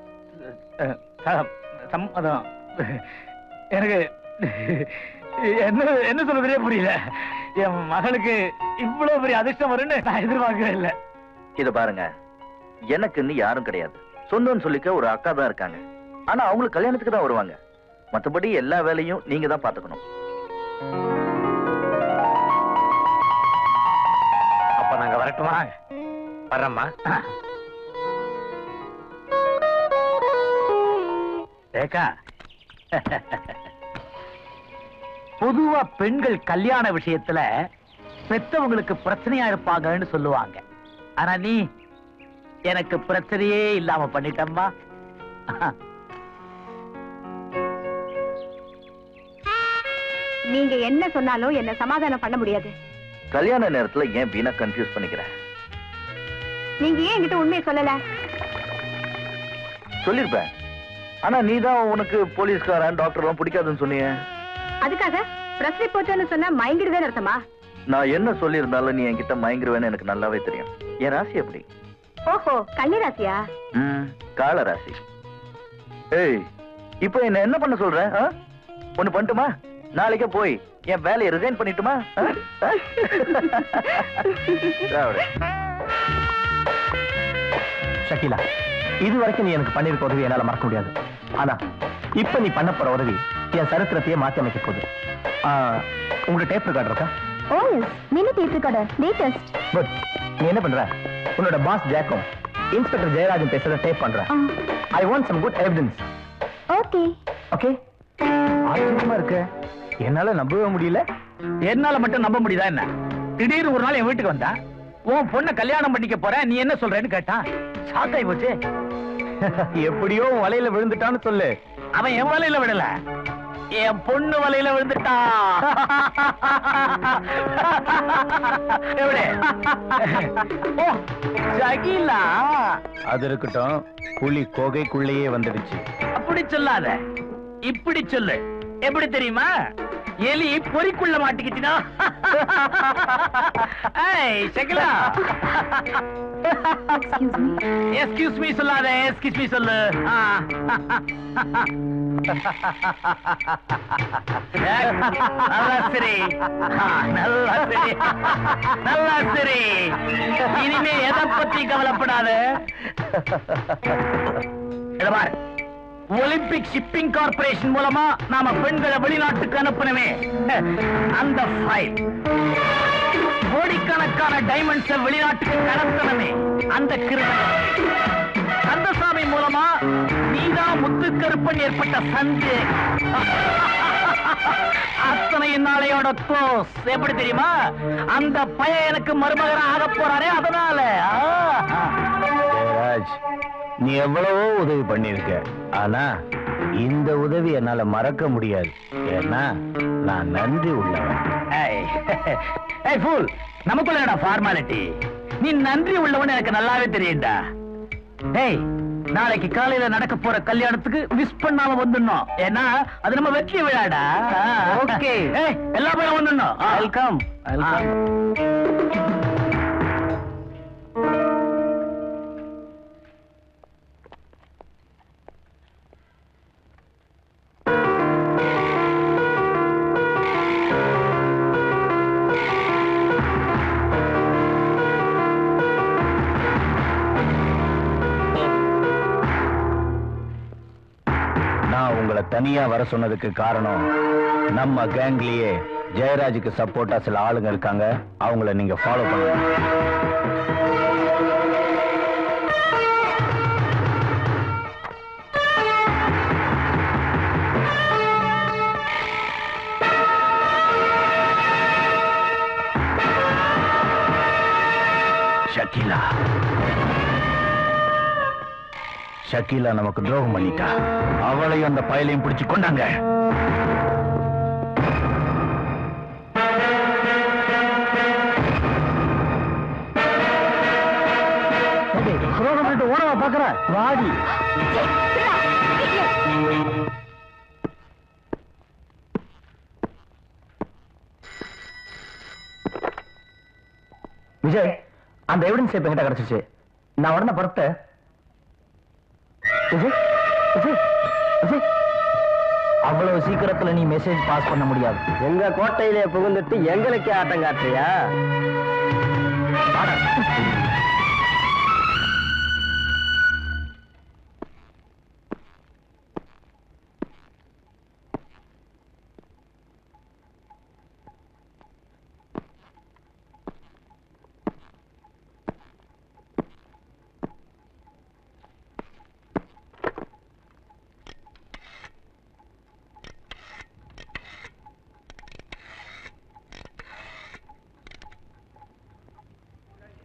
சம்மதம். எனக்கு என்ன சொல்றதே புரியல. என் மகளுக்கு இவ்வளவு பெரிய அதிர்ஷ்டம் வரும்னு நான் எதிர்பார்க்கவே இல்லை. இத பாருங்க, எனக்குன்னு யாரும் கிடையாது. சொந்தம்னு சொல்லிக்க ஒரு அக்கா தான் இருக்காங்க. ஆனா அவங்களுக்கு கல்யாணத்துக்கு தான் வருவாங்க. மத்தபடி எல்லா வேலையும் நீங்க தான் பாத்துக்கணும். அப்ப நாங்க வரட்டுமா? வர்றம்மா. ரேகா, பொதுவா பெண்கள் கல்யாண விஷயத்துல பெத்தவங்களுக்கு பிரச்சனையா இருப்பாங்கன்னு சொல்லுவாங்க. ஆனா நீ எனக்கு பிரச்சனையே இல்லாம பண்ணிட்டம்மா. நீங்க என்ன சொன்னாலும் என்ன சமாதானம் பண்ண முடியாது. கல்யாண நேரத்துல ஏன் வீணா கன்ஃபியூஸ் பண்ணிக்கிற? நீங்க ஏன் என்கிட்ட உண்மையை சொல்லல? சொல்லிருப்பேன். ஆனா நீ தான் உனக்கு போலீஸ்காரன் டாக்டர் எல்லாம் பிடிக்காதுன்னு சொன்னீங்க. அதுக்காக பிரஸ் ரிப்போர்ட்னு சொன்னா மயங்கிடுவேன்னு அர்த்தமா? நான் என்ன சொல்லியிருந்தாலும் நீ என்கிட்ட மயங்கிருவேன்னு எனக்கு நல்லாவே தெரியும். என் ராசி எப்படி? ஓஹோ, கன்னிராசியா? கால ராசி. ஏய், இப்போ என்ன பண்ண சொல்ற? ஒண்ணு பண்ணட்டுமா? நாளைக்கே போய் என் வேலையை ரிசைன் பண்ணிட்டுமா? ஷகிலா, இது வரைக்கும் நீ எனக்கு பண்ணிருக்க உதவி என்னால மறக்க முடியாது. ஆனா இப்ப நீ பண்ண போற உதவி என் சரித்திரத்தையே மாத்தி அமைக்க போகுது. உங்க டேப் ரெக்கார்டர் இருக்கா? Oh yes, mini tape recorder, latest. Good. நீ என்ன பண்ற? உன்னோட பாஸ் ஜாக்கும் இன்ஸ்பெக்டர் ஜெயராஜன் பேசுறத டேப் பண்ற. I want some good evidence. Okay okay. ஆச்சரியமா இருக்கு, என்னால நம்பவே முடியல. என்னால மட்டும் நம்ப முடியுதா என்ன? திடீர்னு ஒரு நாள் என் வீட்டுக்கு வந்தா, உன் பொண்ணை கல்யாணம் பண்ணிக்க போற, நீ என்ன சொல்றேன்னு கேட்டா. ஷாக்காய் போச்சு. எப்படியோ வலையில விழுந்துட்டான்னு சொல்லு. அவன் என் வலையில விடல, என் பொண்ணு வலையில விழுந்துட்டா. ஓ, ஷகிலா. அது இருக்கட்டும், புலி கோகைக்குள்ளேயே வந்துடுச்சு. அப்படி சொல்லாத, இப்படி சொல்லு. எப்படி தெரியுமா? எலி பொறிக்குள்ள மாட்டிக்கிச்சுனா. ஏய் ஷகிலா, எக்ஸ்கியூஸ் மீ சொல்லாத, எக்ஸ்கியூஸ் மீ சொல்லு. நல்லா சரி, நல்லா சரி, நல்லா சரி. இனிமே எதை பத்தி கவலைப்படாத. ஒலிம்பிக் ஷிப்பிங் கார்பரேஷன் மூலமா நாம பெண்களை வெளிநாட்டுக்கு அனுப்பணுமே, அந்த ஃபைல். கோடிக்கணக்கான டைமண்ட்ஸை வெளிநாட்டுக்கு கடத்தணுமே, அந்த கிரிமினல். கந்தசாமி மூலமா நீதான் முத்துக்கருப்பன் ஏற்பட்ட சந்தேகம். அத்தனை நாளையோட க்ளோஸ். எப்படி தெரியுமா? அந்த பையன் எனக்கு மருமகனா ஆக போறானே, அதனால. ராஜ், நீ எவ்வளவோ உதவி பண்ணிருக்க, ஆனா இந்த உதவி என்னால மறக்க முடியாது. ஏன்னா நான் நன்றி உள்ளவன். நமக்குள்ள ஃபார்மாலிட்டி. நீ நன்றி உள்ளவன் எனக்கு நல்லாவே தெரியும்டா. டேய், நாளைக்கு காலையில நடக்க போற கல்யாணத்துக்கு மிஸ் பண்ணாம வந்துடணும். ஏன்னா அது நம்ம வெற்றி விழாடா. ஓகே, எல்லா பேரும் வந்துடணும். வெல்கம். நான் உங்களை தனியா வர சொன்னதுக்கு காரணம், நம்ம கேங்லயே ஜெயராஜுக்கு சப்போர்ட்டா சில ஆளுங்க இருக்காங்க. அவங்கள நீங்க ஃபாலோ பண்ணுங்க. ஷக்கீலா நமக்கு துரோகம் பண்ணிட்டா. அவளையும் அந்த பயலையும் பிடிச்சு கொண்டாங்க. துரோகம் பண்ணிட்டு ஓடவா பாக்குற? வாடி. விஜய், அந்த எவிடன்ஸ் இப்ப என்கிட்ட கிடைச்சிச்சு. நான் உடனே பொறுத்த அவ்வளவு சீக்கிரத்துல நீ மெசேஜ் பாஸ் பண்ண முடியாது. எங்க கோட்டையிலே புகுந்துட்டு எங்களுக்கே ஆட்டம் காட்டுறியா?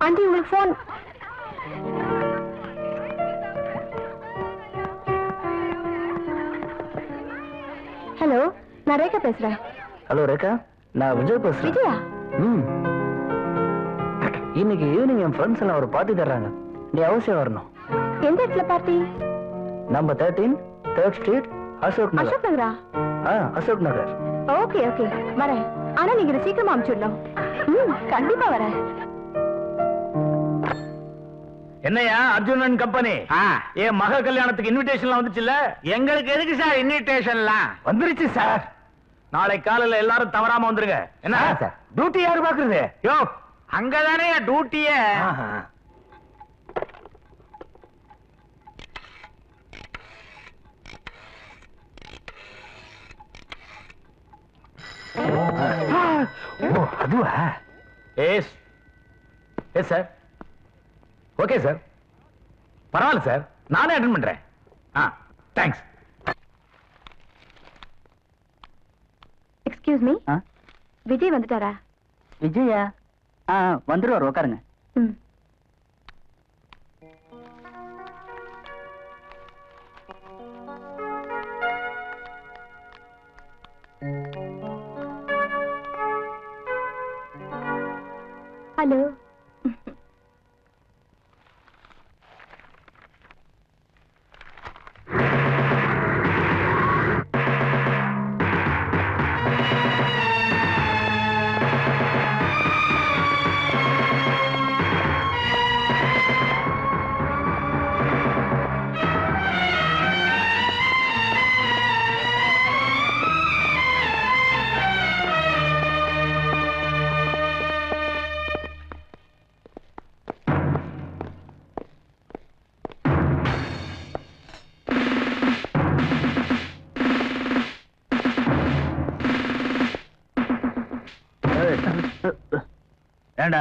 ஆண்டி, உங்களுக்கு போன். ஹலோ, நான் ரேகா பேசுறேன். ஹலோ ரேகா, நான் விஜய் பேசுறேன். விஜயா? இன்னைக்கு ஈவினிங் என் ஃப்ரெண்ட்ஸ் எல்லாம் ஒரு பார்ட்டி தர்றாங்க. நீ அவசியம் வரணும். எந்த இடத்துல party? Number 13 3rd street, Ashok Nagar. Ashok நகரா? அசோக் நகர். ஓகே ஓகே, வரேன். ஆனா நீங்க இதை சீக்கிரமா அனுப்பிச்சுடணும். கண்டிப்பா வரேன். என்னையா அர்ஜுனன் கம்பெனி, என் மக கல்யாணத்துக்கு இன்விடேஷன்லாம் வந்துச்சுல்ல? எங்களுக்கு எதுக்கு சார் இன்விடேஷன்லாம்? வந்துருச்சு சார். நாளை காலையில எல்லாரும் தவறாம வந்துருங்க. என்ன சார், டியூட்டி யாரு பாக்குறது? யோ, அங்கதானே டியூட்டிய. அதுவா? Yes yes sir. Okay sir, பரவாயில்ல சார், நானே அட்டெண்ட் பண்றேன். தேங்க்ஸ். எக்ஸ்கியூஸ் மீ, விஜய் வந்துட்டாரா? விஜயா? வந்துருவார், உட்காருங்க. ஹலோ. ஏண்டா,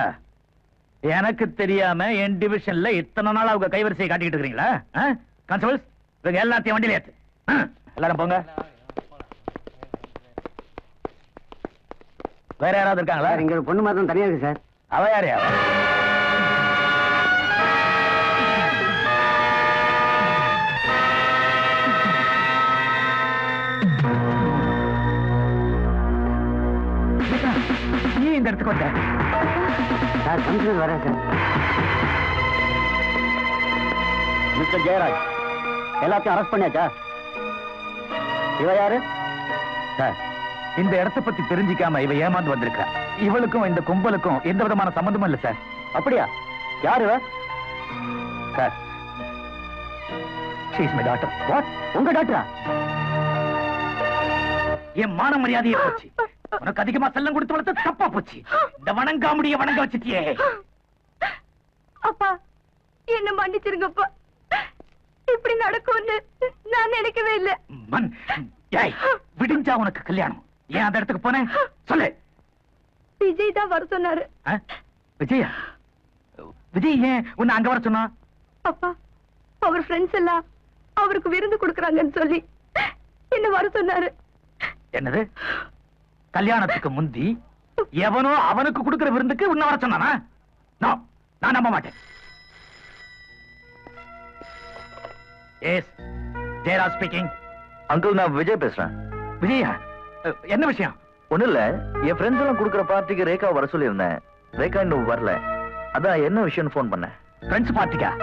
எனக்கு தெரியாம என் டிவிஷன்ல இத்தனை நாள் அவங்க கைவரிசையை காட்டிக்கிட்டு இருக்கீங்களா? கான்ஸ்டபிள்ஸ், இவங்க எல்லாத்தையும் வண்டியில ஏத்து. எல்லாரும் போங்க. வேற யாராவது இருக்காங்களா? இங்க ஒரு பொண்ணு மாத்திரம் தனியா இருக்கு சார். அவ யாரு? இடத்துக்கு வந்தேன். சார் கமிஷனர் வரேன் சார். மிஸ்டர் ஜெயராஜ், எல்லாத்தையும் அரெஸ்ட் பண்ணியாச்சா? இவ யாரு சார், இந்த இடத்தை பத்தி தெரிஞ்சிக்காம இவ ஏமாந்து வந்திருக்கா. இவளுக்கும் இந்த கும்பலுக்கும் எந்த விதமான சம்பந்தமும் இல்ல சார். அப்படியா? யாரு இவ? Sir, she is my daughter. What? உங்க டாக்டரா? என் மான மரியாதையே போச்சு. உனக்கு அதிகமா செல்லம் கொடுத்து வளர்த்து தப்பா போச்சு. இந்த வணங்காமுடிய வணங்க வச்சுட்டியே. அப்பா என்ன மன்னிச்சிருங்கப்பா. இப்படி நடக்கும்னு நான் நினைக்கவே இல்லை. மன், ஏய், விடிஞ்சா உனக்கு கல்யாணம். ஏன் அந்த இடத்துக்கு போனேன் சொல்லு. விஜய் தான் வர சொன்னாரு. விஜயா? விஜய் ஏன் உன்னை அங்க வர சொன்னா? அப்பா, அவர் ஃப்ரெண்ட்ஸ் எல்லாம் அவருக்கு விருந்து கொடுக்கறாங்கன்னு சொல்லி என்ன வர சொன்னாரு. என்னது? கல்யாணத்துக்கு முந்தி எவனோ அவனுக்கு கொடுக்கிற விருந்துக்கு உன்னை வர சொன்னானா? No, நான் நம்ப மாட்டேன். S, Jayaraj speaking. அங்கிள், நான் விஜய் பேசுறேன். விஜயா, என்ன விஷயம்? ஒண்ணும் இல்ல, என் ஃப்ரெண்ட்ஸ் எல்லாம் கொடுக்குற பார்ட்டிக்கு ரேகா வர சொல்லியிருந்தேன். ரேகா இன்னும் வரல. அதான் என்ன விஷயம்னு ஃபோன் பண்ணேன். ஃப்ரெண்ட்ஸ் பார்ட்டிக்கா?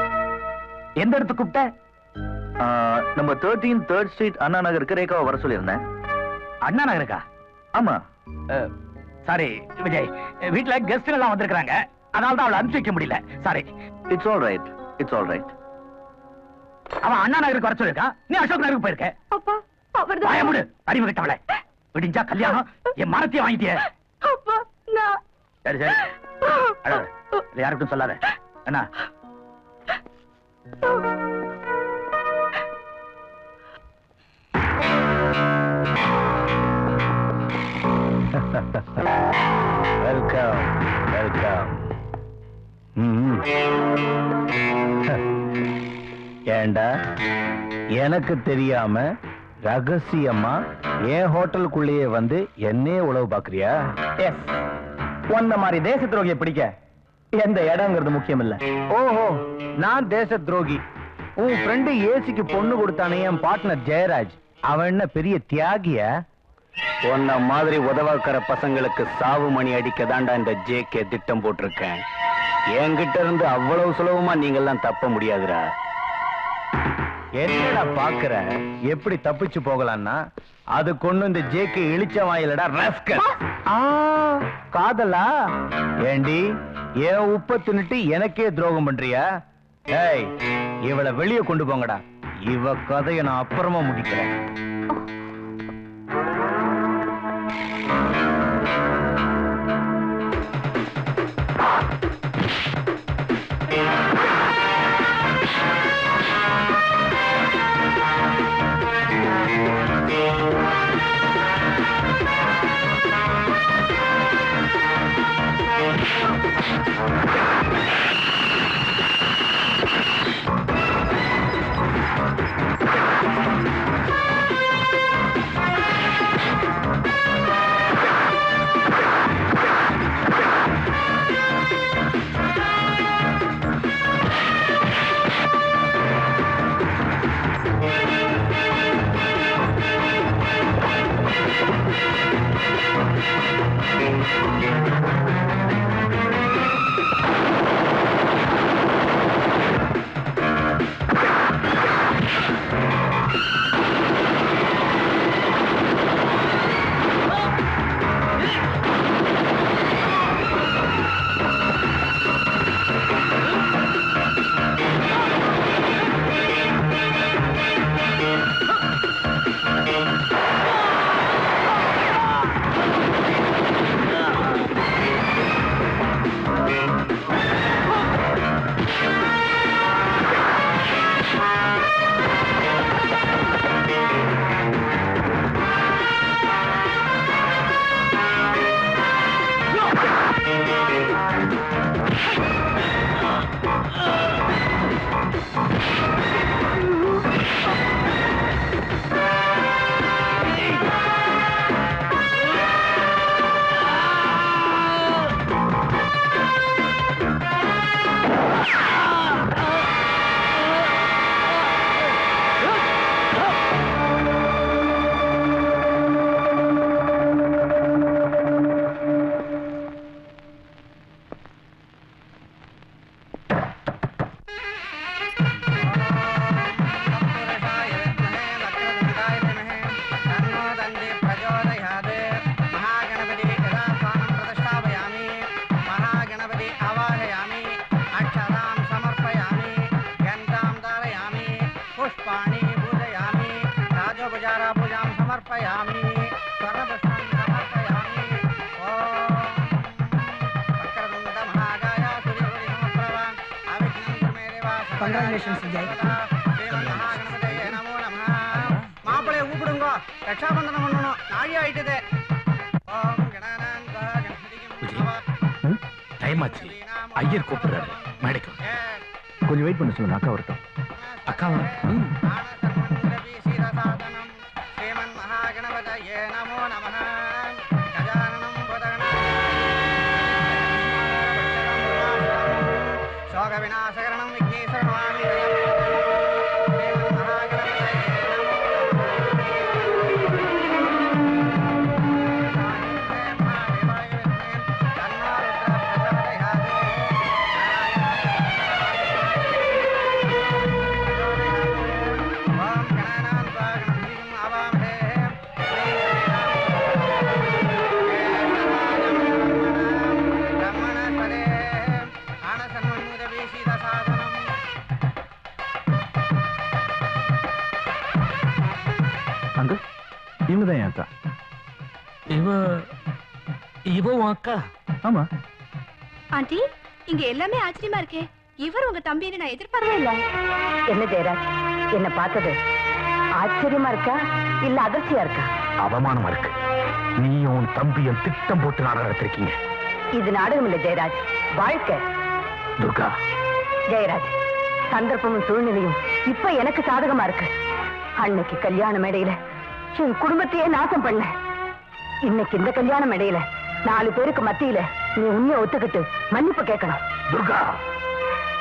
எந்த இடத்துக்கு கூப்பிட்ட? நம்ம 13 3rd ஸ்ட்ரீட் அண்ணா நகருக்கு ரேகாவை வர சொல்லியிருந்தேன். அண்ணா நகருக்கா? ஆமா. சாரி விஜய், வீட்டுல கெஸ்ட் எல்லாம் வந்திருக்காங்க. அதனால தான் அவளை அனுப்பிச்சு வைக்க முடியல. Sorry. It's all right, it's all right. அவன் அண்ணா நகருக்கு வர சொல்லிருக்கா, நீ அசோக் நகருக்கு போயிருக்க. அப்பா, அவர்தான். பயமுடு, அறிவு கிட்டவளை. விடிஞ்சா கல்யாணம், என் மனத்தையே வாங்கிட்டியே. அப்பா, நான். சரி சரி, அழாத. இதை யாருக்கும் சொல்லாத. என்ன? Welcome welcome. ஏண்டா, எனக்கு தெரியாம ரகசியமா என் ஹோட்டலுக்குள்ளேயே வந்து என்னே உழவு பாக்குறியா? எஸ், உன்ன மாதிரி தேச துரோகியை பிடிக்க எந்த இடங்கிறது முக்கியம் இல்ல. ஓஹோ, நான் தேச துரோகி. உன் ஃப்ரெண்டு ஏசிக்கு பொண்ணு கொடுத்தானே என் பார்ட்னர் ஜெயராஜ், அவன் என்ன பெரிய தியாகியா? உன்ன மாதிரி உதவாக்கிற பசங்களுக்கு சாவு மணி அடிக்க தாண்டா இந்த ஜேகே திட்டம் போட்டிருக்கேன். என்கிட்ட இருந்து அவ்வளவு சுலபமா நீங்கெல்லாம் தப்ப முடியாதுடா. என்னடா பாக்குற? எப்படி தப்பிச்சு போகலான்னா அது கொண்டு இந்த ஜேகே இழிச்ச வாயிலடா ராஸ்கல். காதலா? ஏண்டி, ஏன் உப்ப தின்னுட்டு எனக்கே துரோகம் பண்றியா? ஏய், இவளை வெளியே கொண்டு போங்கடா. இவ கதையை நான் அப்புறமா முடிக்கிறேன். उपचारा पूजां समर्पयामि स्वर्णपुष्पं समर्पयामि ओम वक्रतुंड महाकाय सूर्यकोटि समप्रभ अविघ्नं कुरु मे देवा Congratulations, Vijay. महागणपतये नमो नमः மாப்பிளைய கூப்பிடுங்க ரட்சாபந்தனம் பண்ணணும் நாழி ஆயிட்டதே ஓம் கணானாங்க கணபதியும் டைம் ஆச்சு ஐயர் கூப்பிடுறாரு மேடைக்கு கொஞ்சம் வெயிட் பண்ண சொல்லுங்க, அக்கா வரட்டும். அக்கா श्रीमन् महागणपतये नमो नमः गजाननं शोकविनाशकरणं विघ्नेश्वरनमामि श्रीमन् महागणपतये அங்க இவங்க தான் என் அக்கா. இவ அக்கா? ஆமா. ஆண்டி, இங்க எல்லாமே ஆச்சரியமா இருக்கே. இவர் உங்க தம்பின்னு நான் எதிர்பார்க்கவே இல்ல. என்ன ஜெயராஜ், என்ன பார்த்தது ஆச்சரியமா இருக்கா இல்ல அதிர்ச்சியா இருக்கா? அவமானமா இருக்கு. நீயும் உன் தம்பியும் திட்டம் போட்டு நாடகம் நடத்திருக்கீங்க. இது நாடகம் இல்ல ஜெயராஜ், வாழ்க்கை. துர்கா, ஜெயராஜ், சந்தர்ப்பமும் சூழ்நிலையும் இப்ப எனக்கு சாதகமா இருக்கு. அன்னைக்கு கல்யாண மேடையில என் குடும்பத்தையே நாசம் பண்ண. இன்னைக்கு இந்த கல்யாண மேடையில 4 பேருக்கு மத்தியில நீ உண்மையை ஒத்துக்கிட்டு மன்னிப்பு கேட்கணும். துர்கா,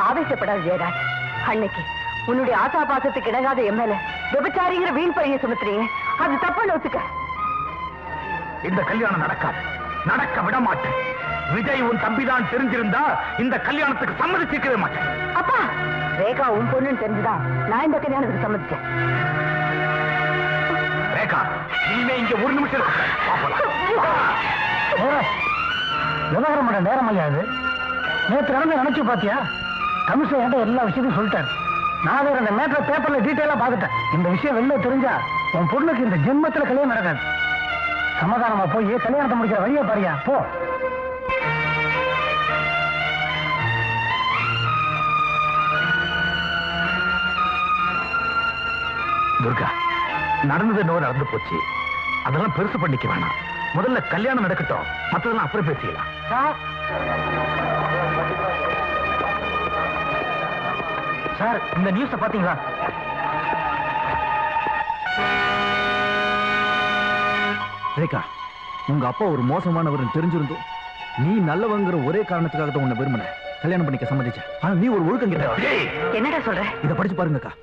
ஆவேசப்படாத ஜெயராஜ். அன்னைக்கு உன்னுடைய ஆசா பாசத்துக்கு இணங்காத எம்எல்ஏ விபச்சாரிங்கிற வீண் பழிய சுமத்துறீங்க. அது தப்புன்னு ஒத்துக்க. இந்த கல்யாணம் நடக்காது, நடக்க விட மாட்டேன். விஜய் உன் தம்பிதான் தெரிஞ்சிருந்தா இந்த கல்யாணத்துக்கு சம்மதிச்சிருக்கவே மாட்டேன். அப்பா, ரேகா உன் பொண்ணுன்னு தெரிஞ்சுதான் நான் இந்த கல்யாணத்துக்கு சம்மதிச்சேன். ரேகா, இனிமே இங்க ஒரு நிமிஷம் இருக்க. விவகாரம் பண்ண நேரம் ஐயா இது. நேற்று நடந்து நினைச்சு பாத்தியா? கமிஷன் எல்லா விஷயத்தையும் சொல்லிட்டாரு. நான் வேற அந்த மேட்டர் பேப்பர்ல டீட்டெயிலா பாத்துட்டேன். இந்த விஷயம் வெளில தெரிஞ்சா உன் பொண்ணுக்கு இந்த ஜென்மத்துல கல்யாணம் நடக்காது. சமாதானமா போய் கல்யாணத்தை முடிக்கிற வழியா பாரியா போ. துர்கா, நடந்தது என்னவோ நடந்து போச்சு. அதெல்லாம் பெருசு பண்ணிக்க வேணாம். முதல்ல கல்யாணம் நடக்கட்டும், மற்றதெல்லாம் அப்புறம் பேசிக்கலாம். சார், இந்த நியூஸ பாத்தீங்களா? ரேகா, உங்க அப்பா ஒரு மோசமானவர் தெரிஞ்சிருந்தோம் நீ நல்லவங்கிற ஒரே காரணத்துக்காக தான் உன்னை விரும்பின கல்யாணம் பண்ணிக்க சம்மதிச்ச. ஆனா நீ ஒரு ஒழுக்கம் கிட்ட. என்னடா சொல்ற? இதை படிச்சு பாருங்கக்கா.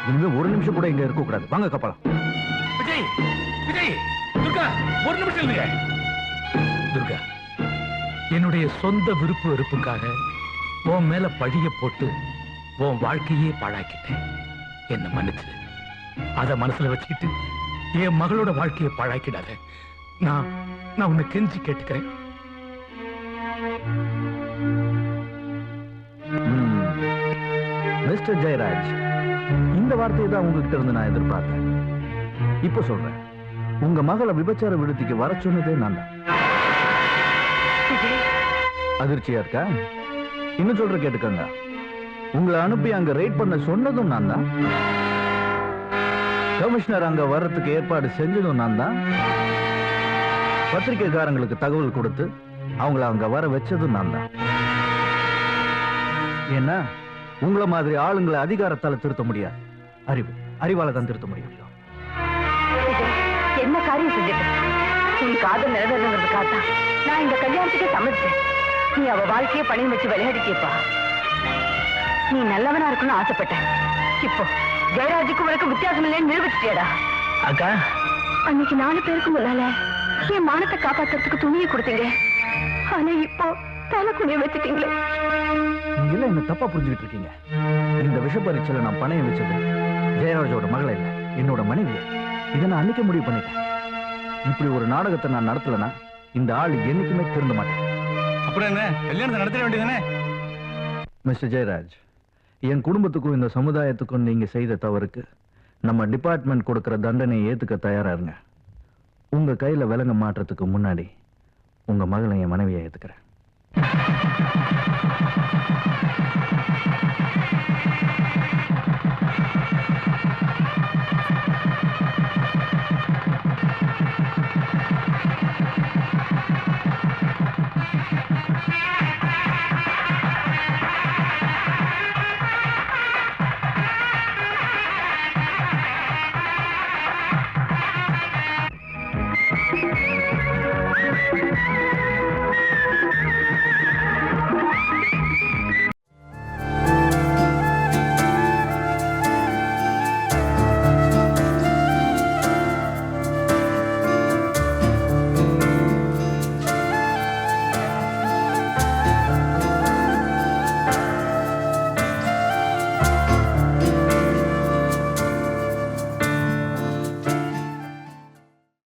இனிமே ஒரு நிமிஷம் கூட இங்க இருக்க கூடாது. வாங்க கப்பலாம். விஜய், விஜய், துர்கா, ஒரு நிமிஷம் இல்லைங்க. துர்கா, என்னுடைய சொந்த விருப்பு வெறுப்புக்காக உன் மேல பழிய போட்டு உன் வாழ்க்கையே பாழாக்கிட்டேன். என்ன மன்னிச்சு. அத மனசுல வச்சுக்கிட்டு என் மகளோட வாழ்க்கையை பாழாக்கிடாத. நான் உன்னை கெஞ்சி கேட்டுக்கிறேன். மிஸ்டர் ஜெயராஜ், இந்த வார்த்தையை தான் உங்ககிட்ட இருந்து நான் எதிர்பார்த்தேன். இப்ப சொல்றேன், உங்க மகளை விபச்சார விடுதிக்கு வர சொன்னதே நான் தான். அதிர்ச்சியா இருக்கா? இன்னும் சொல்ற கேட்டுக்கங்க. உங்களை அனுப்பி அங்க ரைட் பண்ண சொன்னதும் நான் தான். கமிஷனர் அங்க வர்றதுக்கு ஏற்பாடு செஞ்சதும் நான் தான். பத்திரிகைக்காரங்களுக்கு தகவல் கொடுத்து அவங்கள அங்க வர வச்சதும் நான் தான். ஏன்னா உங்களை மாதிரி ஆளுங்களை அதிகாரத்தால திருத்த முடியாது. அறிவால தான் திருத்த முடியும். என்ன காரியம் செஞ்சுட்டு உன் காதல் நிறைவேறதுக்காக தான் நான் இந்த கல்யாணத்துக்கே சம்மதிச்சேன். நீ அவ வாழ்க்கையை பணியும் வச்சு விளையாடிட்டியப்பா. நீ நல்லவனா இருக்கணும்னு ஆசைப்பட்டேன். இப்போ ஜெயராஜுக்கும் உனக்கு வித்தியாசம் இல்லைன்னு நிரூபிச்சிட்டியடா. அக்கா, அன்னைக்கு 4 பேருக்கு முன்னால என் மானத்தை காப்பாத்துறதுக்கு துணியை கொடுத்தீங்க. ஆனா இப்போ தலை குனிய வச்சுட்டீங்களே. நீங்க எல்லாம் என்ன தப்பா புரிஞ்சுக்கிட்டு இருக்கீங்க. இந்த விஷ பரீட்சையில நான் பணையம் வச்சது ஜெயராஜோட மகளை இல்ல, என்னோட மனைவி. இதை நான் அன்னைக்கு முடிவு பண்ணிட்டேன். இப்படி ஒரு நாடகத்தை நான் நடத்தலனா இந்த ஆள் என்னைக்குமே திருந்த மாட்டேன். அப்ப அப்புறம் என்ன கல்யாணத்தை நடத்த வேண்டியதானே? மிஸ்டர் ஜெயராஜ், என் குடும்பத்துக்கும் இந்த சமுதாயத்துக்கும் நீங்க செய்த தவறுக்கு நம்ம டிபார்ட்மெண்ட் கொடுக்கிற தண்டனையை ஏத்துக்க தயாரா இருங்க. உங்க கையில விலங்க மாற்றத்துக்கு முன்னாடி உங்க மகளை என் மனைவியை ஏத்துக்கிறேன்.